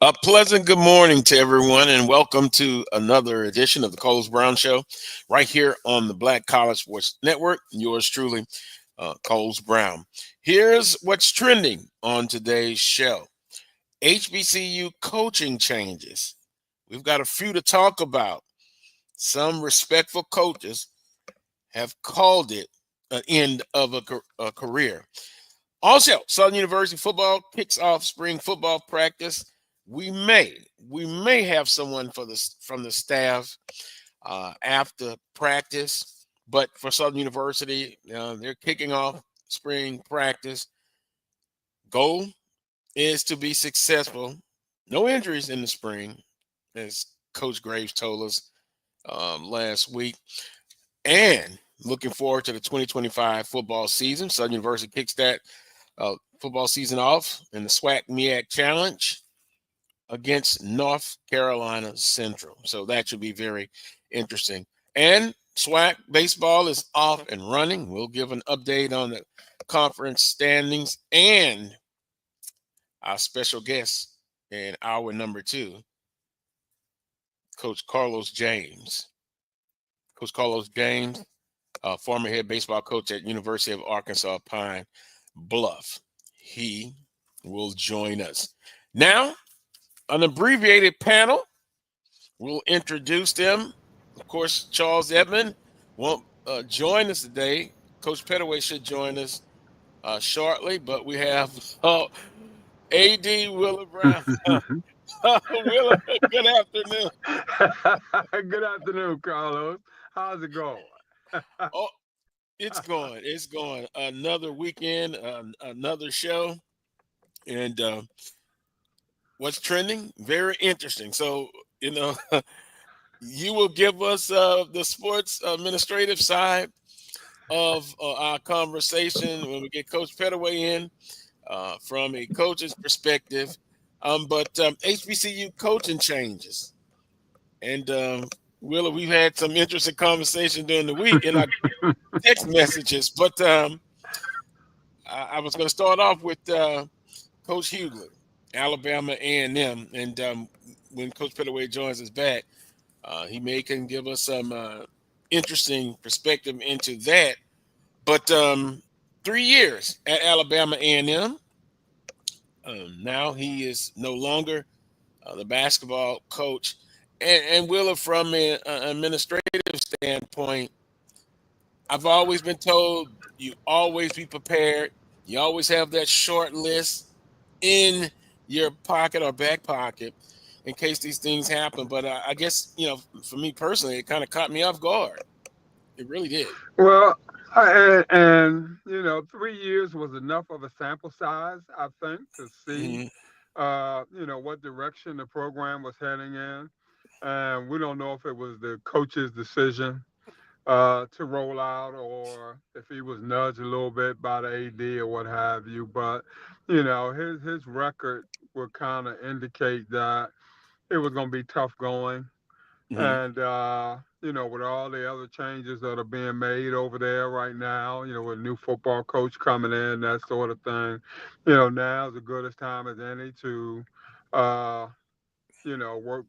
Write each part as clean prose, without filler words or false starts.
A pleasant good morning to everyone, and welcome to another edition of the Coles Brown Show, right here on the Black College Sports Network. Yours truly, Coles Brown. Here's what's trending on today's show: HBCU coaching changes. We've got a few to talk about. Some respectful coaches have called it an end of a career. Also, Southern University football kicks off spring football practice. We may have someone from the staff after practice, but for Southern University, they're kicking off spring practice. Goal is to be successful. No injuries in the spring, as Coach Graves told us last week, and looking forward to the 2025 football season. Southern University kicks that football season off in the SWAC MEAC Challenge against North Carolina Central. So that should be very interesting. And SWAC baseball is off and running. We'll give an update on the conference standings and our special guest in hour number 2, Coach Carlos James. Coach Carlos James, former head baseball coach at University of Arkansas Pine Bluff. He will join us. Now, an abbreviated panel. We'll introduce them. Of course, Charles Edmond won't join us today. Coach Pettaway should join us shortly, but we have A.D. Willa Brown. Willa, good afternoon. Good afternoon, Carlos. How's it going? Oh, it's going. It's going. Another weekend, another show. And what's trending? Very interesting. So, you will give us the sports administrative side of our conversation when we get Coach Pettaway in from a coach's perspective. But HBCU coaching changes. And Willa, we've had some interesting conversation during the week in our text messages. But I was going to start off with Coach Hughley, Alabama A&M, and when Coach Pettaway joins us back, he can give us some interesting perspective into that. But 3 years at Alabama A&M. Now he is no longer the basketball coach. And Willa, from an administrative standpoint, I've always been told you always be prepared. You always have that short list in your pocket or back pocket in case these things happen. But I guess, for me personally, it kind of caught me off guard. It really did. Well, 3 years was enough of a sample size, I think, to see, Mhm. what direction the program was heading in. And we don't know if it was the coach's decision to roll out or if he was nudged a little bit by the AD or what have you. But, his record would kind of indicate that it was going to be tough going. Mhm. And, with all the other changes that are being made over there right now, with a new football coach coming in, that sort of thing, now is as good as time as any to, uh,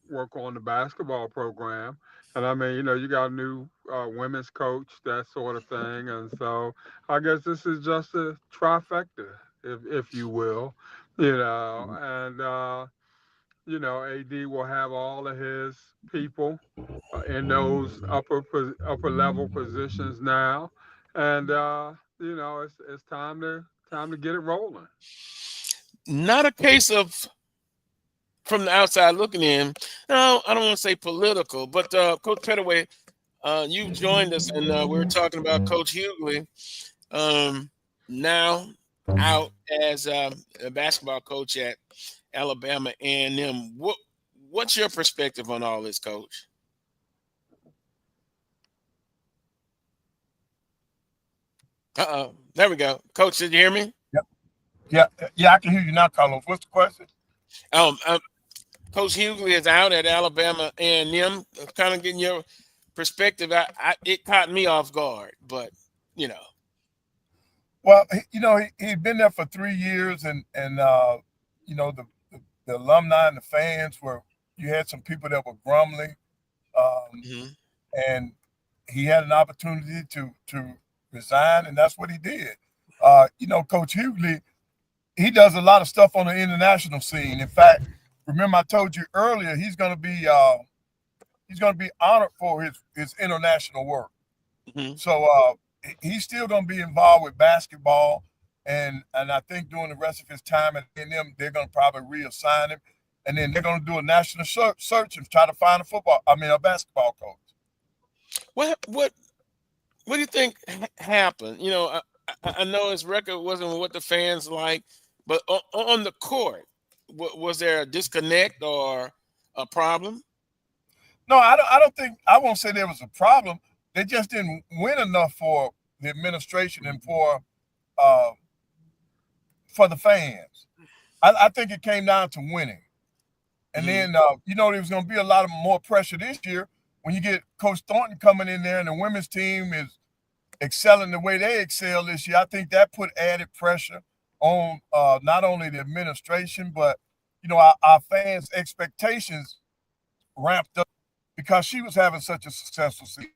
work on the basketball program. And I mean, you got a new women's coach, that sort of thing. And so I guess this is just a trifecta, if you will, and, AD will have all of his people in those upper level positions now, and it's time to get it rolling. Not a case of from the outside looking in. No, I don't want to say political, but Coach Pettaway, you joined us, and we were talking about Coach Hughley, now out as a basketball coach at Alabama A&M. What's your perspective on all this, Coach? There we go. Coach, did you hear me? Yep. Yeah, I can hear you now, Carlos. What's the question? Um, um, Coach Hughley is out at Alabama A&M. Kind of getting your perspective. It caught me off guard, but you know. Well, he'd been there for 3 years, and the the alumni and the fans you had some people that were grumbling, and he had an opportunity to resign, and that's what he did. Coach Hughley, he does a lot of stuff on the international scene. In fact, remember I told you earlier he's going to be honored for his international work. So he's still going to be involved with basketball, and I think during the rest of his time at A&M, they're going to probably reassign him, and then they're going to do a national search and try to find a basketball coach. What do you think happened? I know his record wasn't what the fans like, but on the court, was there a disconnect or a problem? No, I don't think, I won't say there was a problem. They just didn't win enough for the administration and for the fans. I think it came down to winning. And then, there was going to be a lot of more pressure this year when you get Coach Thornton coming in there and the women's team is excelling the way they excel this year. I think that put added pressure on not only the administration, but, our fans' expectations ramped up because she was having such a successful season.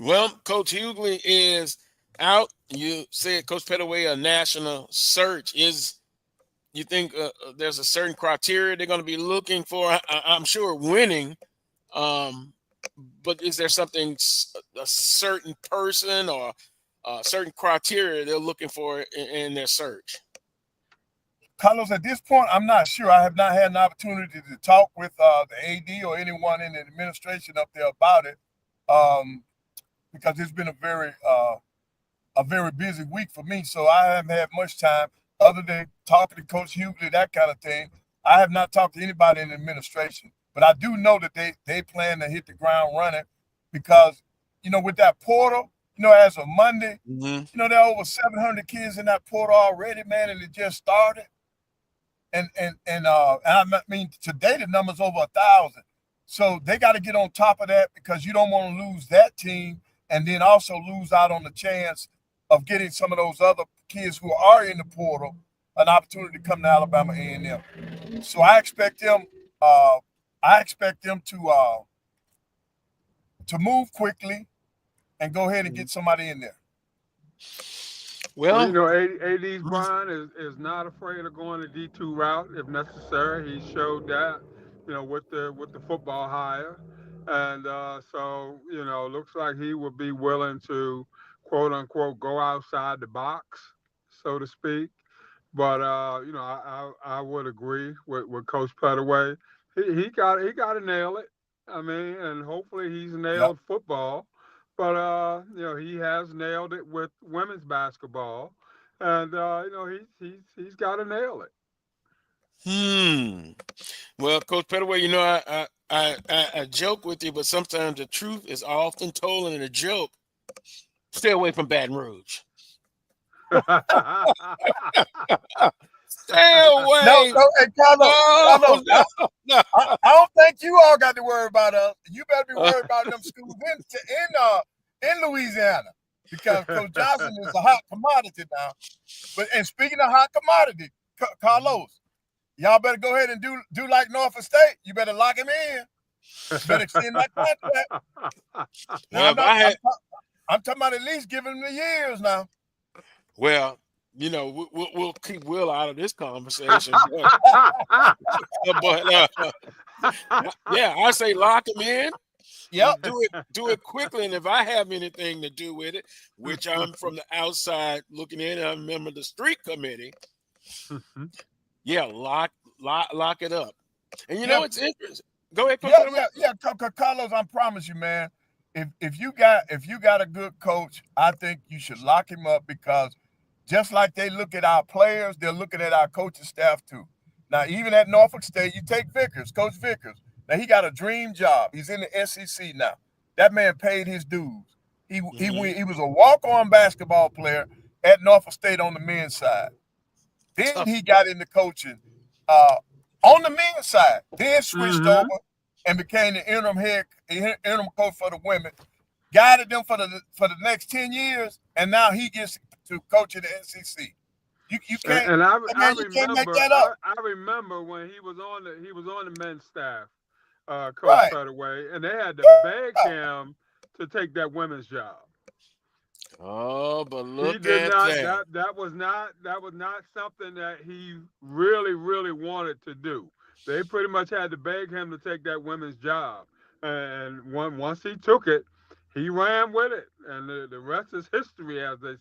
Well, Coach Hughley is out. You said Coach Pettaway, a national search. You think there's a certain criteria they're going to be looking for? I'm sure winning, but is there something, a certain person or a certain criteria they're looking for in their search? Carlos, at this point, I'm not sure. I have not had an opportunity to talk with the AD or anyone in the administration up there about it, because it's been a very busy week for me. So I haven't had much time other than talking to Coach Hughley, that kind of thing. I have not talked to anybody in the administration, but I do know that they plan to hit the ground running because, with that portal, as of Monday, there are over 700 kids in that portal already, man, and it just started. And I mean, today the number's over 1,000. So they got to get on top of that because you don't want to lose that team and then also lose out on the chance of getting some of those other kids who are in the portal an opportunity to come to Alabama A&M. So I expect them. To move quickly and go ahead and get somebody in there. Well, AD's Brian is not afraid of going the D2 route if necessary. He showed that, with the football hire, and so looks like he would be willing to quote unquote go outside the box, so to speak. But I would agree with Coach Pettaway. He got to nail it. I mean, and hopefully he's nailed football. But he has nailed it with women's basketball, and he's got to nail it. Well, Coach Pettaway, I joke with you, but sometimes the truth is often told in a joke. Stay away from Baton Rouge. Stay away. No, hey, Carlos, no. I don't think you all got to worry about us. You better be worried about them schools in Louisiana, because Coach Johnson is a hot commodity now. And speaking of hot commodity, Carlos, y'all better go ahead and do like Norfolk State. You better lock him in. You better extend that contract. Now, I'm talking about at least giving him the years now. Well, we'll keep Will out of this conversation. But I say lock him in. Yep. Do it quickly. And if I have anything to do with it, which I'm from the outside looking in, I'm a member of the street committee. Lock it up. And it's interesting. Go ahead, Coach. Carlos, I promise you, man. If you got a good coach, I think you should lock him up, because just like they look at our players, they're looking at our coaching staff too. Now, even at Norfolk State, you take Coach Vickers. Now, he got a dream job. He's in the SEC now. That man paid his dues. He was a walk-on basketball player at Norfolk State on the men's side. Then he got into coaching on the men's side. Then switched over and became the interim coach for the women. Guided them for the next 10 years, and now he gets to coach in the SEC. You can't. And I Man, you can't make remember that up. I remember when he was on the men's staff, Coach Right. Pettaway, and they had to beg him to take that women's job. Oh, but He look did at not. that. That was not something that he really wanted to do. They pretty much had to beg him to take that women's job, and once he took it, he ran with it, and the rest is history, as they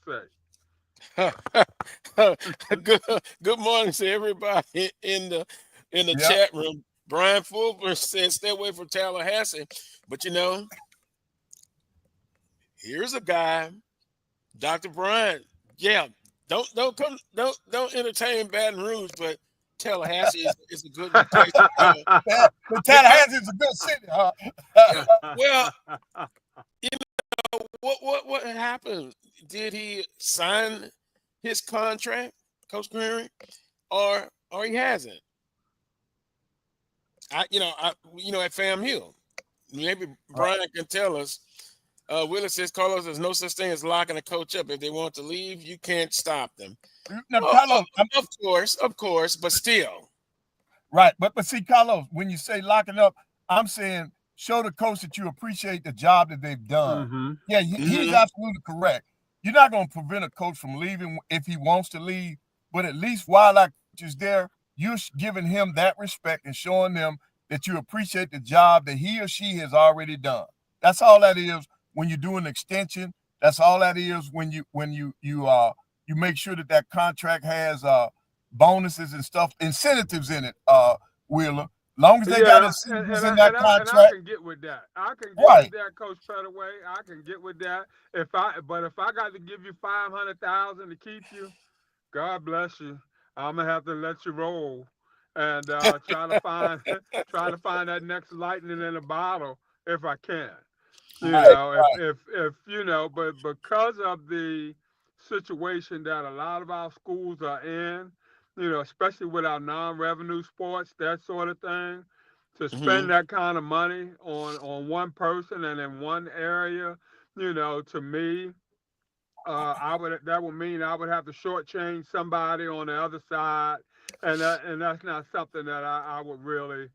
good, good morning to everybody in the Yep. chat room. Brian Fulmer said stay away from Tallahassee. But here's a guy, Dr. Bryant. Yeah, don't entertain Baton Rouge, but Tallahassee is a good place to go. say. But Tallahassee is a good city, huh? Yeah. Well, what happened? Did he sign his contract, Coach Greery, or he hasn't? At FAMU, maybe Brian can tell us. Willis says, Carlos, there's no such thing as locking a coach up. If they want to leave, you can't stop them. Now, Carlos, Of course, but still. right. But see, Carlos, when you say locking up, I'm saying show the coach that you appreciate the job that they've done. Mm-hmm. Yeah, he's absolutely correct. You're not going to prevent a coach from leaving if he wants to leave, but at least while that coach is there, you're giving him that respect and showing them that you appreciate the job that he or she has already done. That's all that is when you do an extension. That's all that is when you make sure that contract has bonuses and stuff, incentives in it, Wheeler. Long as they got incentives in that contract. And I can get with that. I can get with that, Coach Pettaway. I can get with that. But if I got to give you $500,000 to keep you, God bless you. I'm gonna have to let you roll and try to find that next lightning in a bottle if I can. But because of the situation that a lot of our schools are in, especially with our non-revenue sports, that sort of thing, to spend that kind of money on one person and in one area, to me, that would mean I would have to shortchange somebody on the other side, and that's not something that I would really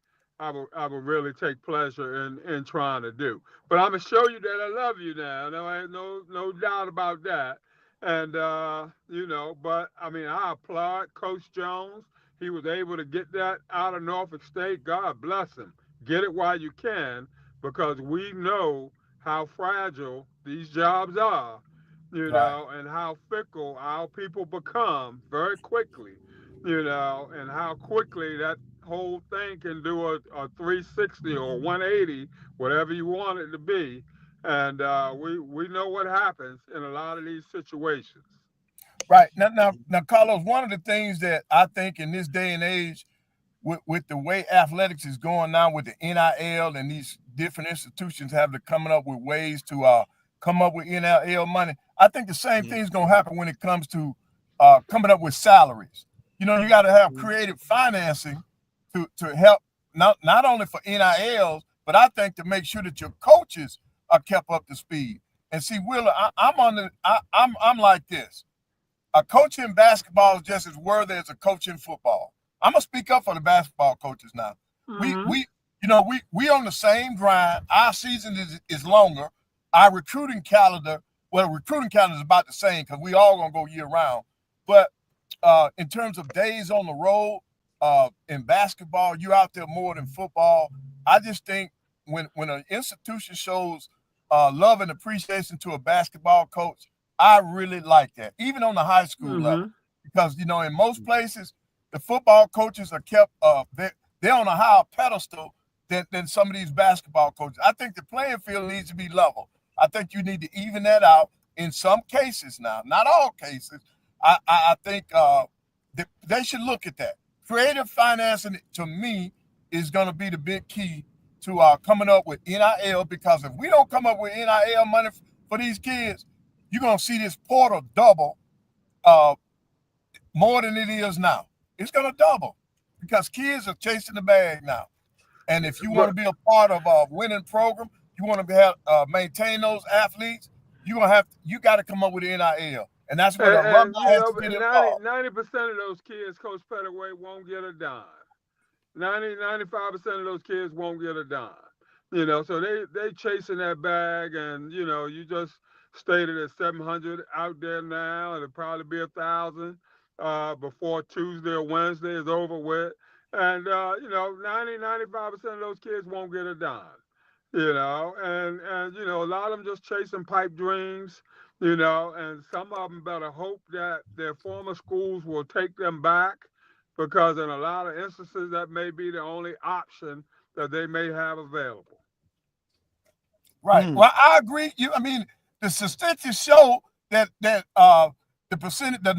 take pleasure in trying to do. But I'm gonna show you that I love you now. No doubt about that. And but I mean, I applaud Coach Jones. He was able to get that out of Norfolk State. God bless him. Get it while you can, because we know how fragile these jobs are, and how fickle our people become very quickly, and how quickly that whole thing can do a 360 or 180, whatever you want it to be. And we know what happens in a lot of these situations. Right. Now, Carlos, one of the things that I think in this day and age, with the way athletics is going now with the NIL and these different institutions have to coming up with ways to come up with NIL money, I think the same thing is going to happen when it comes to coming up with salaries. You got to have creative financing to help not only for NILs, but I think to make sure that your coaches are kept up to speed. And see, Wheeler, I'm like this. A coach in basketball is just as worthy as a coach in football. I'm gonna speak up for the basketball coaches now. We on the same grind. Our season is longer. Our recruiting calendar is about the same because we all gonna go year round. But in terms of days on the road, in basketball, you're out there more than football. I just think when an institution shows love and appreciation to a basketball coach, I really like that, even on the high school level, because in most places the football coaches are kept they're on a higher pedestal than some of these basketball coaches. I think the playing field needs to be level. I think you need to even that out in some cases now, not all cases. I think they should look at that. Creative financing, to me, is going to be the big key to coming up with NIL, because if we don't come up with NIL money for these kids, you're going to see this portal double more than it is now. It's going to double because kids are chasing the bag now. And if you want to be a part of a winning program, you want to maintain those athletes, you got to come up with NIL. And that's where the alumni has to get involved. 90% of those kids, Coach Pettaway, won't get a dime. 95% of those kids won't get a dime. So they chasing that bag, and you just stated at 700 out there now. It'll probably be 1,000 before Tuesday or Wednesday is over with. And 95% of those kids won't get a dime. And a lot of them just chasing pipe dreams. And some of them better hope that their former schools will take them back, because in a lot of instances that may be the only option that they may have available. Right. Well, I agree. The statistics show that the percentage, the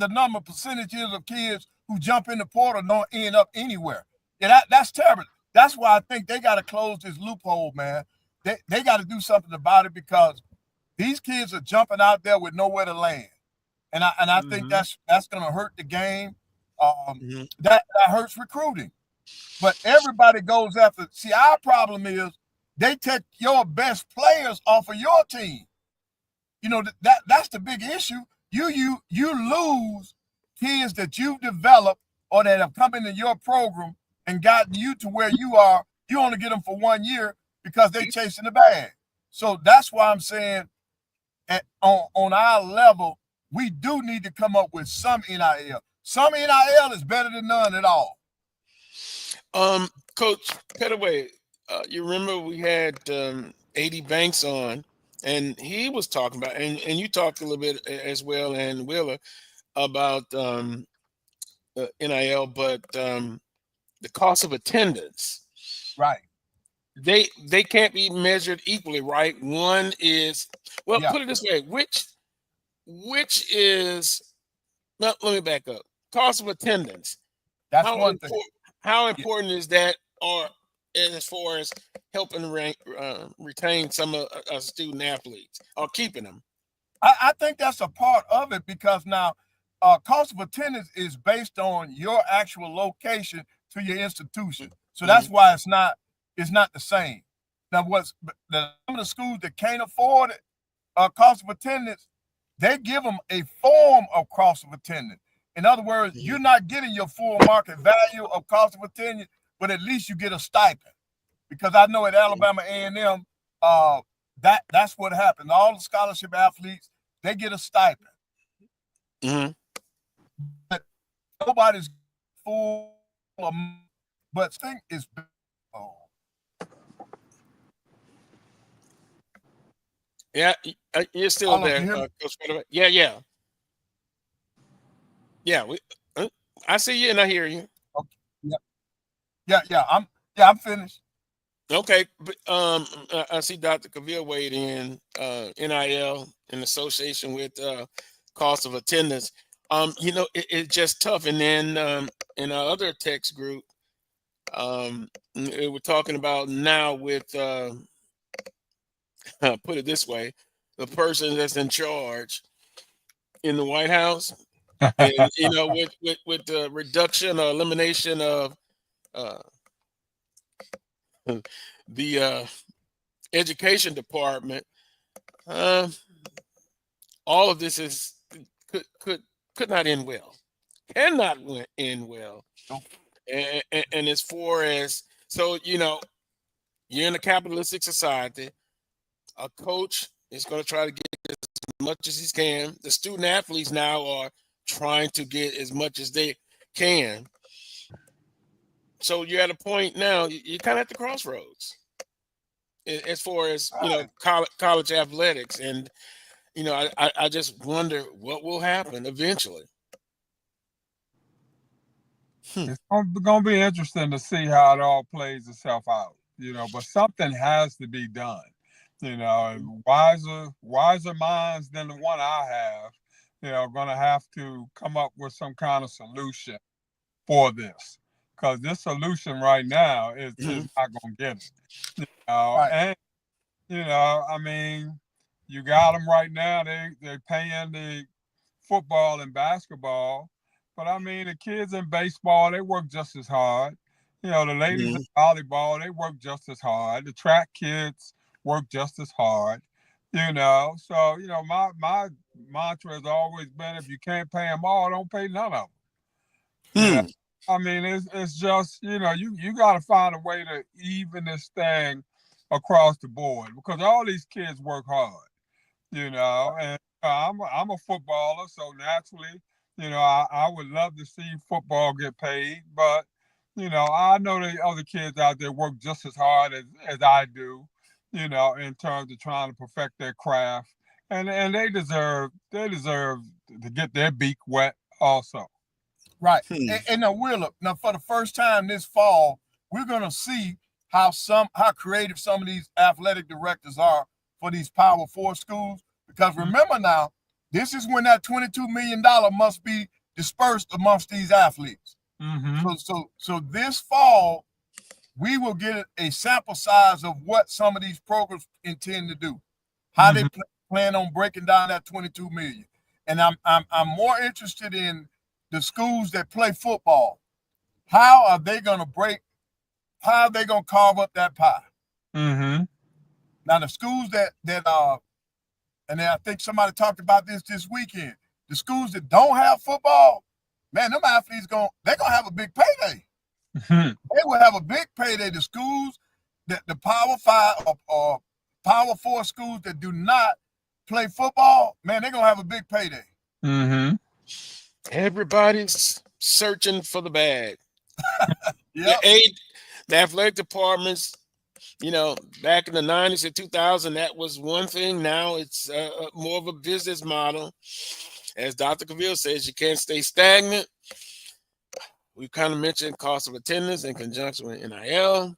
number percentages of kids who jump in the portal don't end up anywhere. Yeah, that's terrible. That's why I think they got to close this loophole, man. They got to do something about it, because these kids are jumping out there with nowhere to land, and I think that's going to hurt the game. That hurts recruiting. But everybody goes after. See, our problem is they take your best players off of your team. That's the big issue. You lose kids that you've developed or that have come into your program and gotten you to where you are. You only get them for 1 year because they chasing the bag. So that's why I'm saying on our level, we do need to come up with some NIL. Some NIL is better than none at all. Coach Pettaway, you remember we had AD Banks on, and he was talking about, and you talked a little bit as well, and Wheeler, about NIL, but the cost of attendance. Right. They can't be measured equally, right? One is, well, Yeah. put it this way, which is, no, let me back up. Cost of attendance. That's one thing. How important is that, or as far as helping retain some of student athletes or keeping them? I think that's a part of it, because now cost of attendance is based on your actual location to your institution. So that's why it's not the same. Now, some of the schools that can't afford it, cost of attendance, they give them a form of cost of attendance. In other words, you're not getting your full market value of cost of attendance, but at least you get a stipend. Because I know at Alabama A&M, that's what happened. All the scholarship athletes, they get a stipend. But nobody's full, but thing is, yeah, you're still there, Coach Pettaway. Yeah. I see you and I hear you. Okay. Yeah. I'm finished. Okay, but I see Dr. Cavill weighed in NIL in association with cost of attendance. It's just tough. And then in our other text group, we're talking about now with put it this way, the person that's in charge in the White House, and with the reduction or elimination of the education department, all of this could not end well, cannot end well. And as far as, so you're in a capitalistic society, a coach is going to try to get as much as he can. The student athletes now are trying to get as much as they can. So you're at a point now, you're kind of at the crossroads as far as, college athletics. And, I just wonder what will happen eventually. It's going to be interesting to see how it all plays itself out, but something has to be done. Wiser minds than the one I have, are going to have to come up with some kind of solution for this. Because this solution right now is just not going to get it. Right. And, you got them right now. They're paying the football and basketball. But, the kids in baseball, they work just as hard. The ladies in volleyball, they work just as hard. The track kids work just as hard. So my mantra has always been, if you can't pay them all, don't pay none of them. I mean, it's just, you got to find a way to even this thing across the board, because all these kids work hard, and I'm a footballer, so naturally, I would love to see football get paid, but I know the other kids out there work just as hard as I do, in terms of trying to perfect their craft, and they deserve to get their beak wet also. Right. And now, Willa, for the first time this fall, we're going to see how creative some of these athletic directors are for these Power 4 schools. Because remember now, this is when that $22 million must be dispersed amongst these athletes. So this fall, we will get a sample size of what some of these programs intend to do, how they plan on breaking down that $22 million. And I'm more interested in the schools that play football. How are they going to carve up that pie? Now the schools that are, and I think somebody talked about this weekend, the schools that don't have football, man, them athletes they're gonna have a big payday. They will have a big payday. The schools that the Power 5 or Power 4 schools that do not play football, man, they're gonna have a big payday. Everybody's searching for the bag. The athletic departments, back in the 90s and 2000, that was one thing. Now it's more of a business model. As Dr. Cavill says, you can't stay stagnant. We kind of mentioned cost of attendance in conjunction with NIL.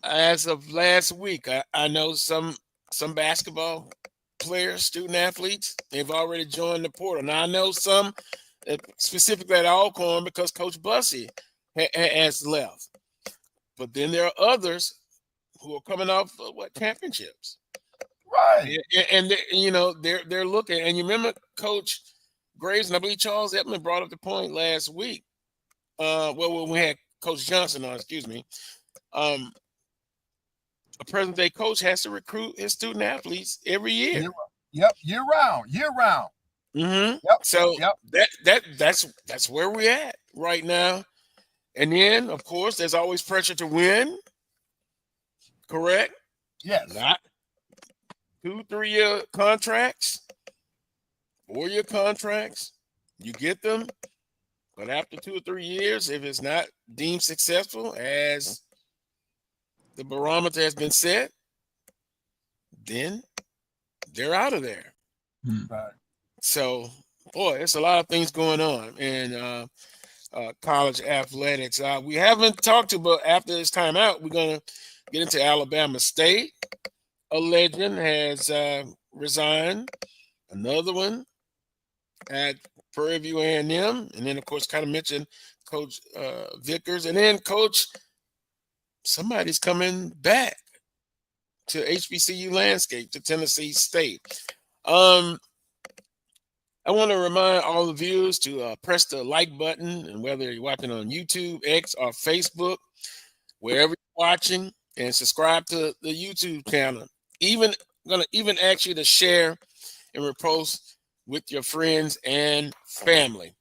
As of last week, I know some basketball players, student athletes, they've already joined the portal. Now, I know some specifically at Alcorn because Coach Bussey has left. But then there are others who are coming off championships. Right. And they're looking. And you remember Coach Graves, and I believe Charles Edmond brought up the point last week. When we had Coach Johnson on, a present-day coach has to recruit his student athletes every year. Year round. So that's where we're at right now. And then, of course, there's always pressure to win. Correct? Yes. Not 2-3 year contracts, 4-year contracts. You get them, but after 2 or 3 years, if it's not deemed successful as the barometer has been set, then they're out of there. Right. So, boy, it's a lot of things going on in college athletics. We haven't talked to, but after this time out, we're going to get into Alabama State. A legend has resigned. Another one at Prairie View A&M. And then, of course, kind of mentioned Coach Vickers. And then, Coach, somebody's coming back to HBCU landscape, to Tennessee State. I want to remind all the viewers to press the like button, and whether you're watching on YouTube, X, or Facebook, wherever you're watching, and subscribe to the YouTube channel. Going to even ask you to share and repost with your friends and family.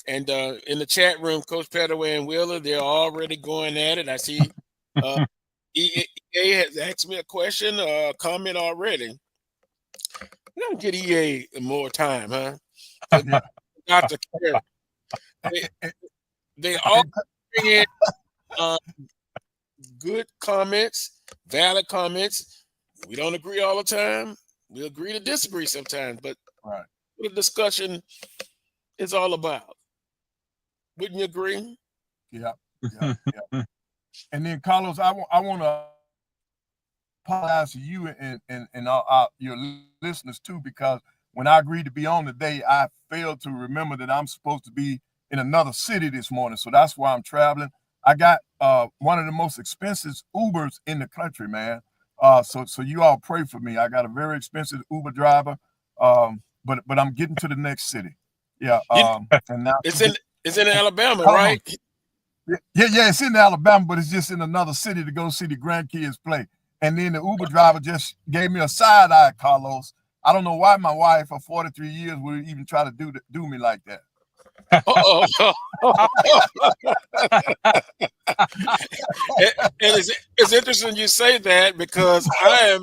And in the chat room, Coach Pettaway and Wheeler, they're already going at it. I see EA has asked me a question, comment already. We're going to get EA more time, huh? Dr. Care. They all bring in good comments, valid comments. We don't agree all the time. We agree to disagree sometimes, but right. What the discussion is all about. Wouldn't you agree? Yeah. And then, Carlos, I want to apologize to you and your listeners too, because when I agreed to be on today, I failed to remember that I'm supposed to be in another city this morning. So that's why I'm traveling. I got one of the most expensive Ubers in the country, man. So you all pray for me. I got a very expensive Uber driver, but I'm getting to the next city. Yeah. And now it's in Alabama, right? Yeah, it's in Alabama, but it's just in another city to go see the grandkids play. And then the Uber driver just gave me a side eye, Carlos. I don't know why my wife for 43 years would even try to do me like that. And it's interesting you say that because I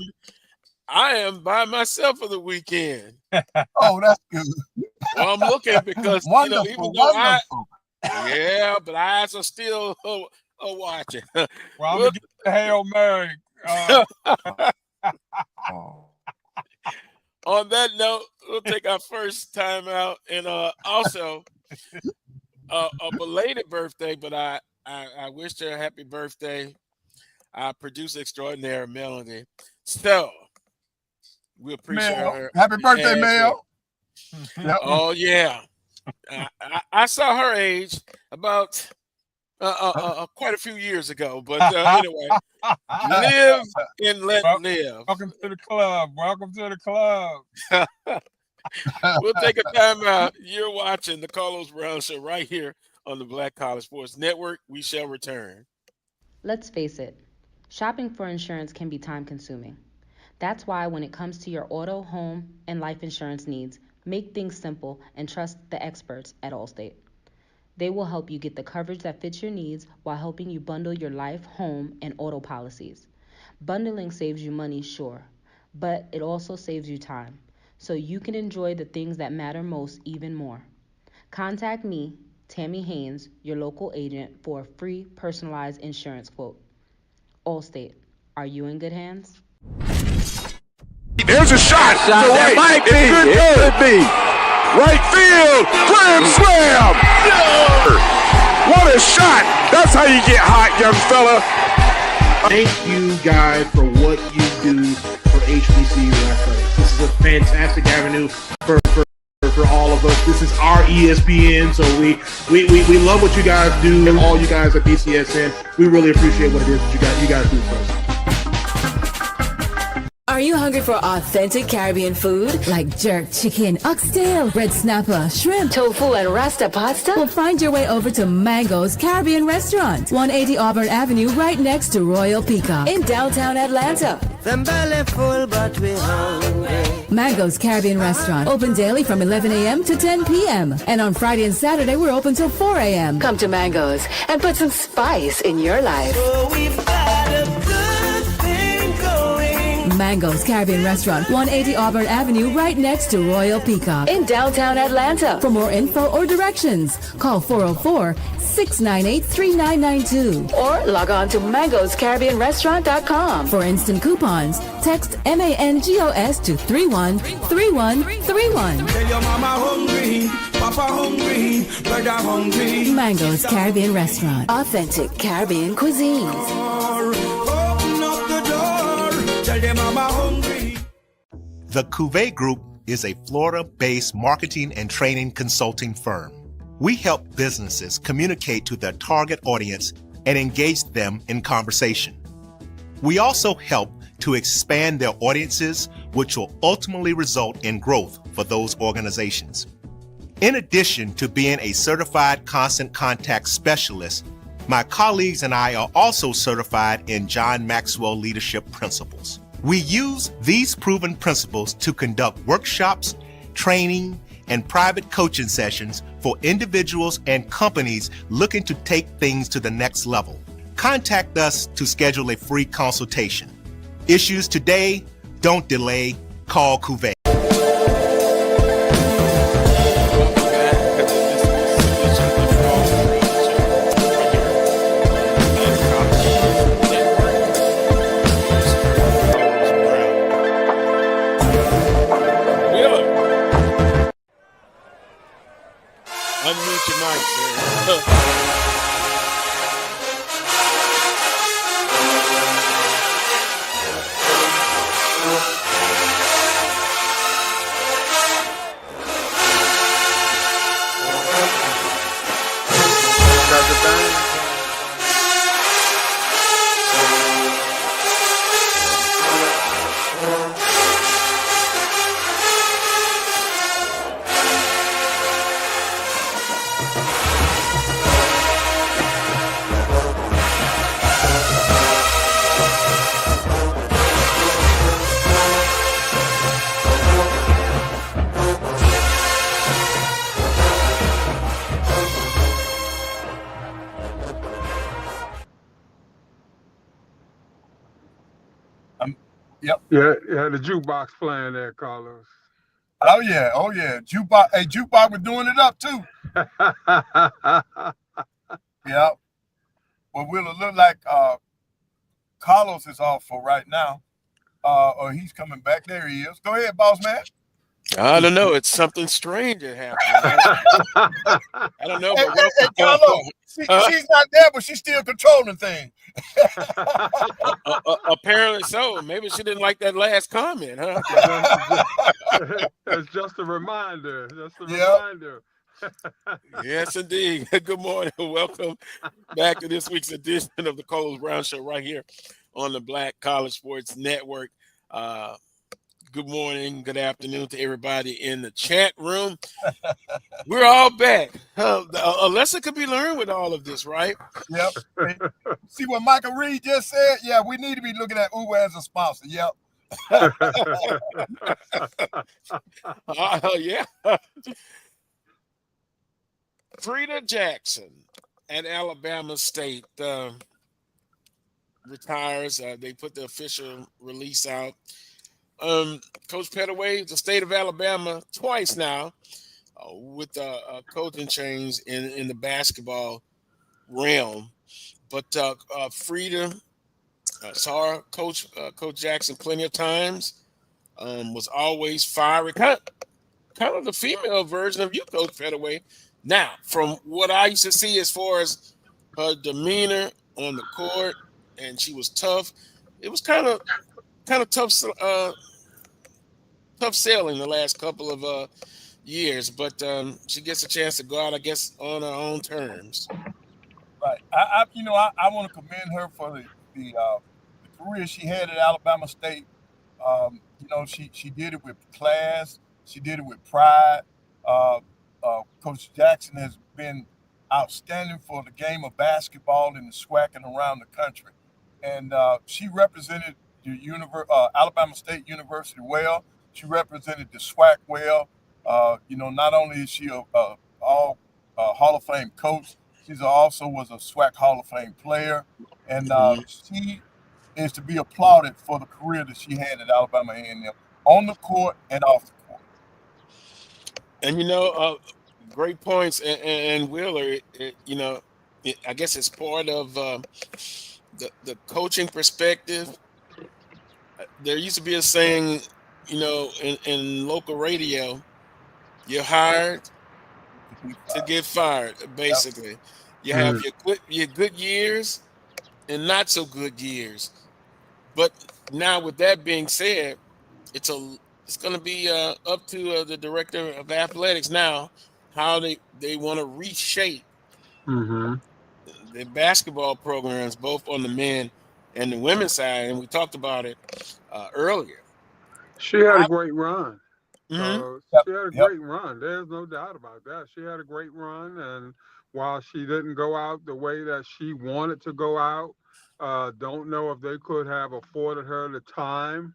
am by myself for the weekend. Oh, that's good. Well, I'm looking because wonderful, even though wonderful. but eyes are still watching. Well, I'm gonna get the Hail Mary. On that note, we'll take our first time out, and also a belated birthday, but I wished her a happy birthday. Our producer extraordinaire, Melanie. So we appreciate Mel. her. Happy birthday, Mel. Yep. Oh yeah, I saw her age about quite a few years ago, but anyway, live and let live. Welcome to the club. Welcome to the club. We'll take a time out. You're watching the Carlos Brown Show right here on the Black College Sports Network. We shall return. Let's face it, shopping for insurance can be time-consuming. That's why when it comes to your auto, home, and life insurance needs, make things simple and trust the experts at Allstate. They will help you get the coverage that fits your needs while helping you bundle your life, home, and auto policies. Bundling saves you money, sure, but it also saves you time, so you can enjoy the things that matter most even more. Contact me, Tammy Haynes, your local agent, for a free personalized insurance quote. Allstate, are you in good hands? There's a shot to right. It could be. Right field. Grand slam. What a shot. That's how you get hot, young fella. Thank you, guys, for what you do for HBCU athletics. This is a fantastic avenue for all of us. This is our ESPN, so we love what you guys do, and all you guys at BCSN. We really appreciate what it is that you guys do for us. Are you hungry for authentic Caribbean food? Like jerk chicken, oxtail, red snapper, shrimp, tofu, and rasta pasta? Well, find your way over to Mango's Caribbean Restaurant, 180 Auburn Avenue, right next to Royal Peacock in downtown Atlanta. Them belly full, but we hungry. Mango's Caribbean Restaurant, open daily from 11 a.m. to 10 p.m. And on Friday and Saturday, we're open till 4 a.m. Come to Mango's and put some spice in your life. So we've got a good thing going. Mango's Caribbean Restaurant, 180 Auburn Avenue, right next to Royal Peacock in downtown Atlanta. For more info or directions, call 404-698-3992 or log on to mangoscaribbeanrestaurant.com. For instant coupons, text MANGOS to 313131. Tell your mama hungry, papa hungry, brother hungry. Mango's Caribbean Restaurant, authentic Caribbean cuisines. Open up the door, tell your mama hungry. The Cuvée Group is a Florida-based marketing and training consulting firm. We help businesses communicate to their target audience and engage them in conversation. We also help to expand their audiences, which will ultimately result in growth for those organizations. In addition to being a certified constant contact specialist, my colleagues and I are also certified in John Maxwell Leadership Principles. We use these proven principles to conduct workshops, training, and private coaching sessions for individuals and companies looking to take things to the next level. Contact us to schedule a free consultation. Issues today, don't delay, call Cuvée. Unmute your mic, sir. Yep. Yeah, the jukebox playing there, Carlos. Oh yeah. Jukebox. Hey, Jukebox was doing it up too. Yeah. Well, will it look like Carlos is off for right now? Or he's coming back. There he is. Go ahead, boss man. I don't know. It's something strange that happened. I don't know. But Hey, Carlos, she's not there, but she's still controlling things. Apparently so. Maybe she didn't like that last comment, huh? It's just a reminder. Reminder. Yes, indeed. Good morning. Welcome back to this week's edition of the Carlos Brown Show right here on the Black College Sports Network. Good morning, good afternoon to everybody in the chat room. We're all back. A lesson could be learned with all of this, right? Yep. See what Michael Reed just said? Yeah, we need to be looking at Uber as a sponsor. Yep. Yeah. Frida Jackson at Alabama State retires. They put the official release out. Coach Pettaway, the state of Alabama, twice now with coaching change in the basketball realm. But Frida saw Coach Jackson plenty of times. Was always fiery, kind of the female version of you, Coach Pettaway. Now, from what I used to see as far as her demeanor on the court, and she was tough. It was kind of tough sailing the last couple of years, but she gets a chance to go out, I guess, on her own terms. Right. I want to commend her for the career she had at Alabama State. She did it with class. She did it with pride. Coach Jackson has been outstanding for the game of basketball in the SWAC and around the country, and she represented the Alabama State University well. She represented the SWAC well. Not only is she a Hall of Fame coach, she also was a SWAC Hall of Fame player, and she is to be applauded for the career that she had at Alabama A&M on the court and off the court. And great points. And Wheeler, I guess it's part of the coaching perspective. There used to be a saying, in local radio, you're hired to get fired, basically. Yep. You have your good years and not so good years. But now with that being said, it's going to be up to the director of athletics now how they want to reshape the basketball programs, both on the men and the women's side. And we talked about it earlier. She had a great run. Mm-hmm. She had a great run. There's no doubt about that. She had a great run. And while she didn't go out the way that she wanted to go out, don't know if they could have afforded her the time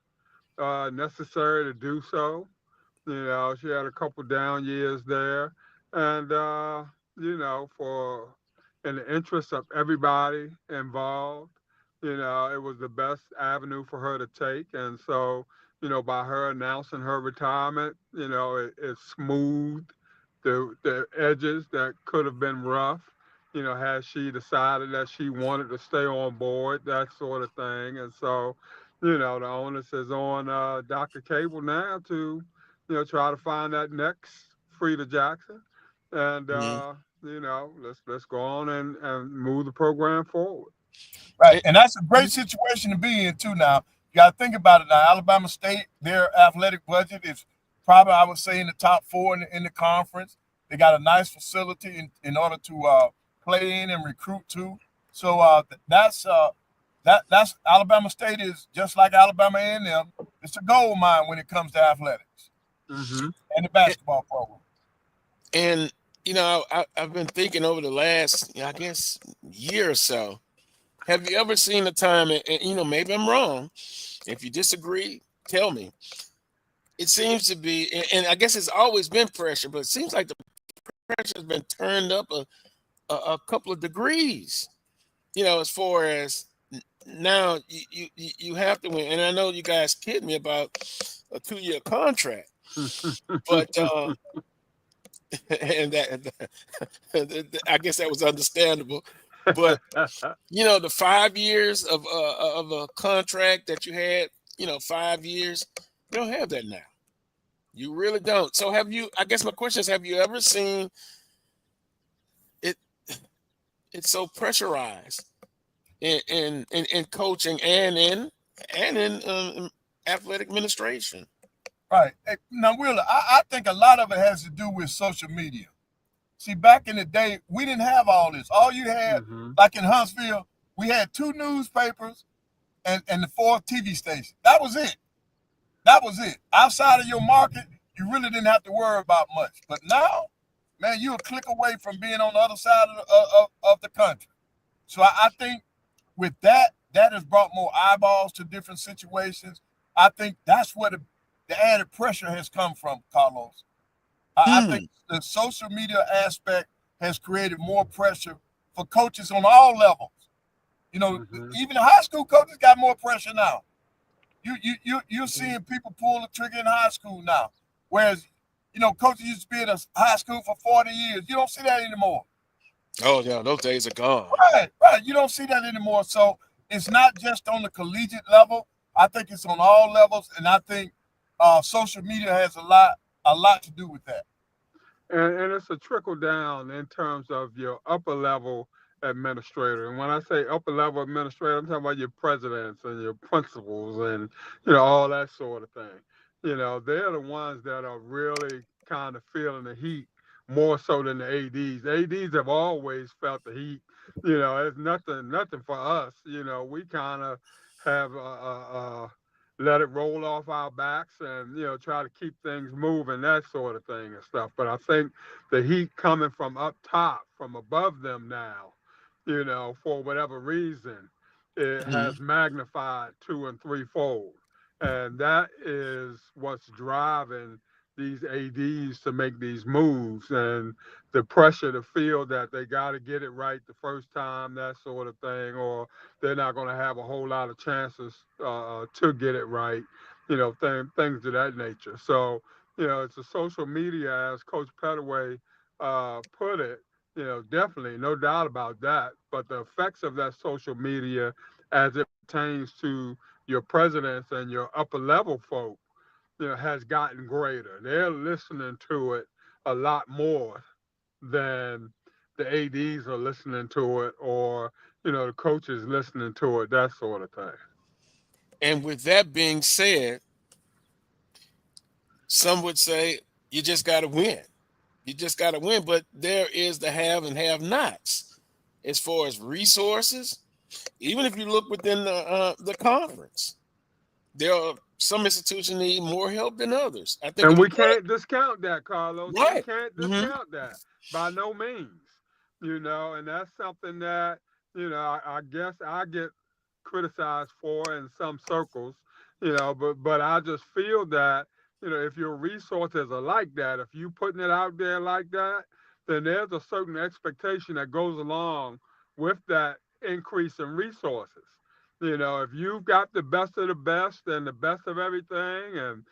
necessary to do so. She had a couple down years there. And, in the interest of everybody involved, it was the best avenue for her to take. And so, by her announcing her retirement, it smoothed the edges that could have been rough, had she decided that she wanted to stay on board, that sort of thing. And so, the onus is on Dr. Cable now to, try to find that next Frida Jackson. And, let's go on and move the program forward. Right. And that's a great situation to be in, too, now. You got to think about it now. Alabama State, their athletic budget is probably, I would say, in the top 4 in the conference. They got a nice facility in order to play in and recruit to. So that's Alabama State is just like Alabama A&M. It's a gold mine when it comes to athletics and the basketball program. And, I've been thinking over the last, I guess, year or so. Have you ever seen a time, and maybe I'm wrong. If you disagree, tell me. It seems to be, and I guess it's always been pressure, but it seems like the pressure has been turned up a couple of degrees, as far as now you have to win. And I know you guys kid me about a 2-year contract, but and that I guess that was understandable. But the 5 years of a contract that you had, 5 years, you don't have that now. You really don't. So have you? I guess my question is: have you ever seen it? It's so pressurized in coaching and in athletic administration. Right. Now, Wheeler, I think a lot of it has to do with social media. See, back in the day, we didn't have all this. All you had, like in Huntsville, we had 2 newspapers and the 4 TV stations. That was it. That was it. Outside of your market, you really didn't have to worry about much. But now, man, you're a click away from being on the other side of the country. So I think with that has brought more eyeballs to different situations. I think that's where the added pressure has come from, Carlos. I think the social media aspect has created more pressure for coaches on all levels. Even high school coaches got more pressure now. You're seeing people pull the trigger in high school now, whereas coaches used to be in a high school for 40 years. You don't see that anymore. Oh yeah, those days are gone. Right. You don't see that anymore. So it's not just on the collegiate level. I think it's on all levels, and I think social media has a lot to do with that. And it's a trickle down in terms of your upper level administrator. And when I say upper level administrator, I'm talking about your presidents and your principals and all that sort of thing. They're the ones that are really kind of feeling the heat more so than the ADs. ADs have always felt the heat. It's nothing for us. We kind of have let it roll off our backs and try to keep things moving, that sort of thing and stuff. But I think the heat coming from up top, from above them now, for whatever reason, it has magnified 2 and 3-fold. And that is what's driving these ADs to make these moves, and the pressure to feel that they got to get it right the first time, that sort of thing, or they're not going to have a whole lot of chances to get it right, things of that nature. So, it's a social media, as Coach Pettaway put it, definitely, no doubt about that. But the effects of that social media as it pertains to your presidents and your upper level folk, has gotten greater. They're listening to it a lot more than the ADs are listening to it, or, the coaches listening to it, that sort of thing. And with that being said, some would say you just got to win. You just got to win. But there is the have and have nots as far as resources. Even if you look within the conference, there are some institutions need more help than others. I think, and we can't discount that, Carlos. Right. We can't discount that by no means. And that's something that I guess I get criticized for in some circles. But I just feel that if your resources are like that, if you putting it out there like that, then there's a certain expectation that goes along with that increase in resources. If you've got the best of the best and the best of everything, and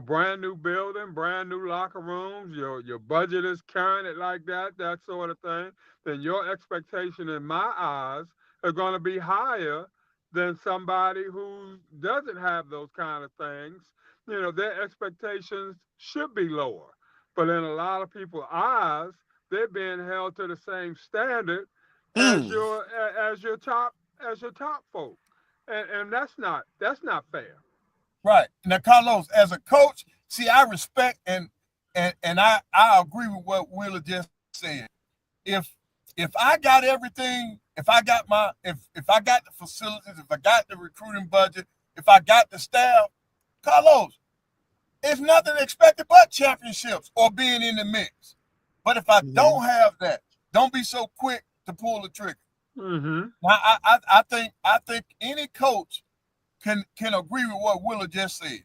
brand new building, brand new locker rooms, your budget is carrying it like that sort of thing, then your expectation in my eyes are going to be higher than somebody who doesn't have those kind of things. Their expectations should be lower. But in a lot of people's eyes, they're being held to the same standard as your top folk. And that's not fair. Right. Now, Carlos, as a coach, see, I respect and I agree with what Wheeler just said. If I got everything, if I got the facilities, if I got the recruiting budget, if I got the staff, Carlos, it's nothing expected but championships or being in the mix. But if I don't have that, don't be so quick to pull the trigger. I think any coach can agree with what Wheeler just said.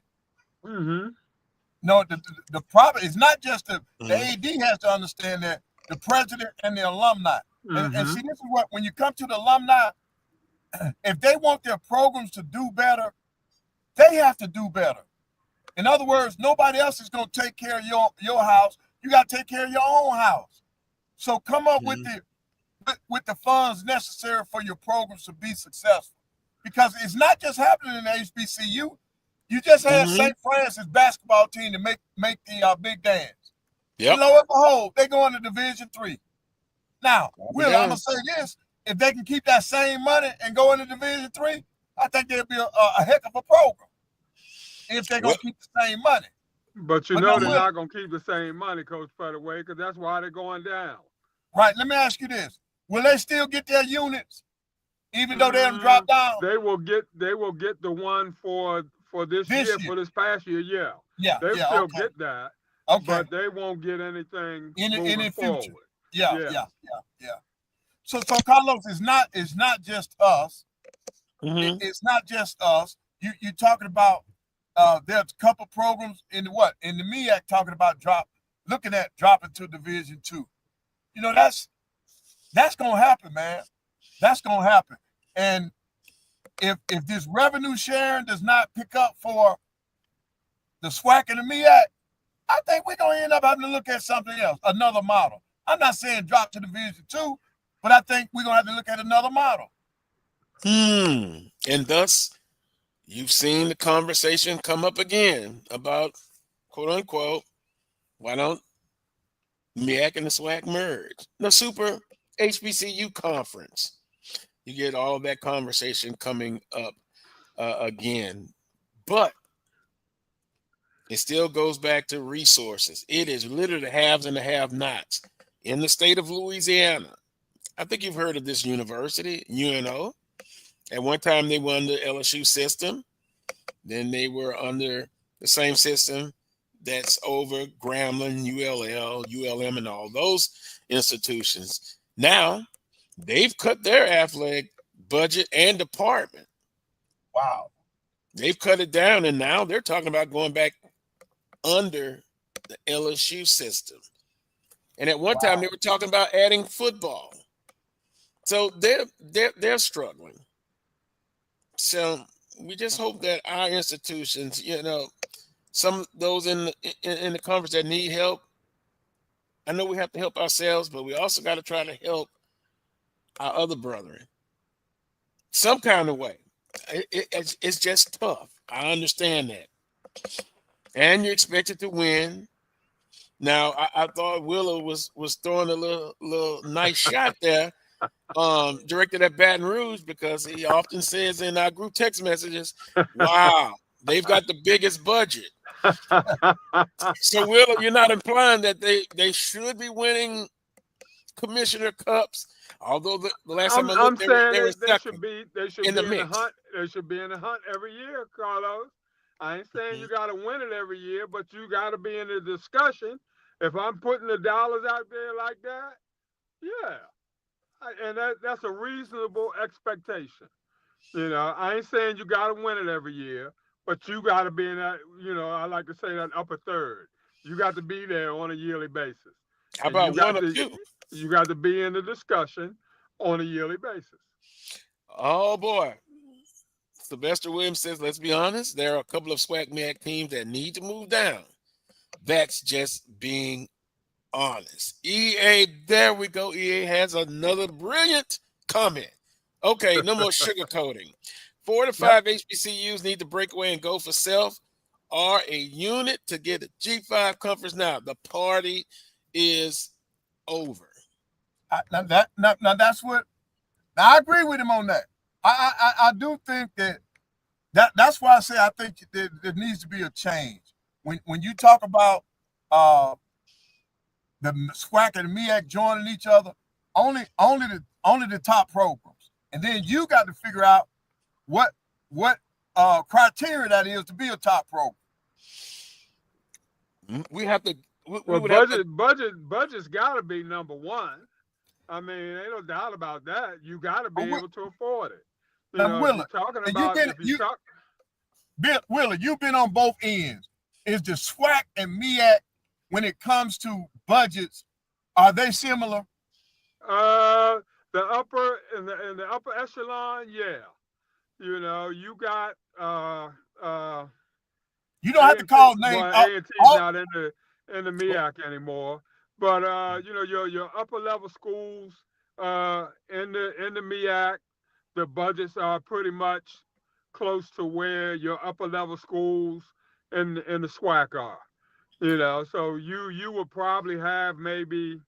No, the problem is not just the AD has to understand that, the president and the alumni. And see, this is what, when you come to the alumni, if they want their programs to do better, they have to do better. In other words, nobody else is going to take care of your house. You got to take care of your own house. So come up with the funds necessary for your programs to be successful. Because it's not just happening in the HBCU. You just had St. Francis basketball team to make the big dance. Yep. You know, as a whole, they go into Division III. Now, Will, I'm gonna say this: if they can keep that same money and go into Division III, I think they'll be a heck of a program. If they're gonna keep the same money. But they're not gonna keep the same money, Coach Pettaway, because that's why they're going down. Right. Let me ask you this: will they still get their units, even though they haven't dropped down? They will get the one for this year, for this past year. Yeah. They'll still get that. Okay. But they won't get anything in the forward. future. Yeah. So Carlos, it's not just us. It's not just us. You're talking about there's a couple programs in the MEAC talking about dropping to Division II. You know, that's gonna happen, man. That's gonna happen. And if this revenue sharing does not pick up for the SWAC and the MEAC, I think we're gonna end up having to look at something else, another model. I'm not saying drop to Division II, but I think we're gonna have to look at another model. And thus, you've seen the conversation come up again about, quote unquote, why don't MEAC and the SWAC merge? The Super HBCU Conference. You get all of that conversation coming up again. But it still goes back to resources. It is literally the haves and the have-nots. In the state of Louisiana, I think you've heard of this university, UNO. At one time, they were under LSU system. Then they were under the same system that's over Grambling, ULL, ULM, and all those institutions. Now, they've cut their athletic budget and department. Wow. They've cut it down, and now they're talking about going back under the LSU system. And at one time, they were talking about adding football. So they're struggling. So we just hope that our institutions, some of those in the conference that need help, I know we have to help ourselves, but we also got to try to help our other brethren some kind of way. It's just tough. I understand that. And you're expected to win. Now, I thought Willow was throwing a little nice shot there, directed at Baton Rouge, because he often says in our group text messages, wow, they've got the biggest budget. So, Willow, you're not implying that they should be winning commissioner cups, although the last time I looked, they were second. They should be in the hunt. They should be in the hunt every year, Carlos. I ain't saying you got to win it every year, but you got to be in the discussion. If I'm putting the dollars out there like that, yeah. And that's a reasonable expectation. I ain't saying you got to win it every year, but you got to be in that, I like to say that upper third. You got to be there on a yearly basis. How about one or two? You got to be in the discussion on a yearly basis. Oh, boy. Sylvester Williams says, let's be honest, there are a couple of SWAC MEAC teams that need to move down. That's just being honest. EA, there we go. EA has another brilliant comment. Okay, no more sugarcoating. 4 to 5 HBCUs need to break away and go for self, or a unit to get a G5 conference. Now, the party is over. Now that's what. Now I agree with him on that. I do think that's why I say I think there needs to be a change. When you talk about the SWAC and the MEAC joining each other, only the top programs, and then you got to figure out what criteria that is to be a top program. We have to. Budget's got to be number one. I mean, ain't no doubt about that. You got to be able to afford it. Willie, Willie, you've been on both ends. Is the SWAC and MEAC, when it comes to budgets, are they similar? the upper in the upper echelon, yeah. You know, you got You don't have to call names. well, A&T's not in the MEAC anymore. But you know, your upper level schools in the MEAC, the budgets are pretty much close to where your upper level schools in the SWAC are. You know, so you would probably have maybe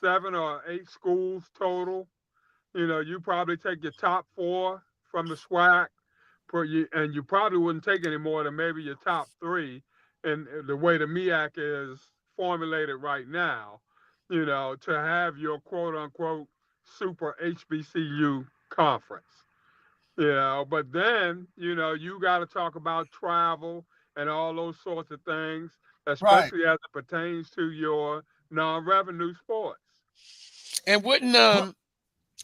7 or 8 schools total. You know, you probably take your top 4 from the SWAC, and you probably wouldn't take any more than maybe your top 3. And the way the MEAC is formulated right now, you know, to have your quote unquote super HBCU conference. You know, but then, you know, you got to talk about travel and all those sorts of things, Right. especially as it pertains to your non-revenue sports. And wouldn't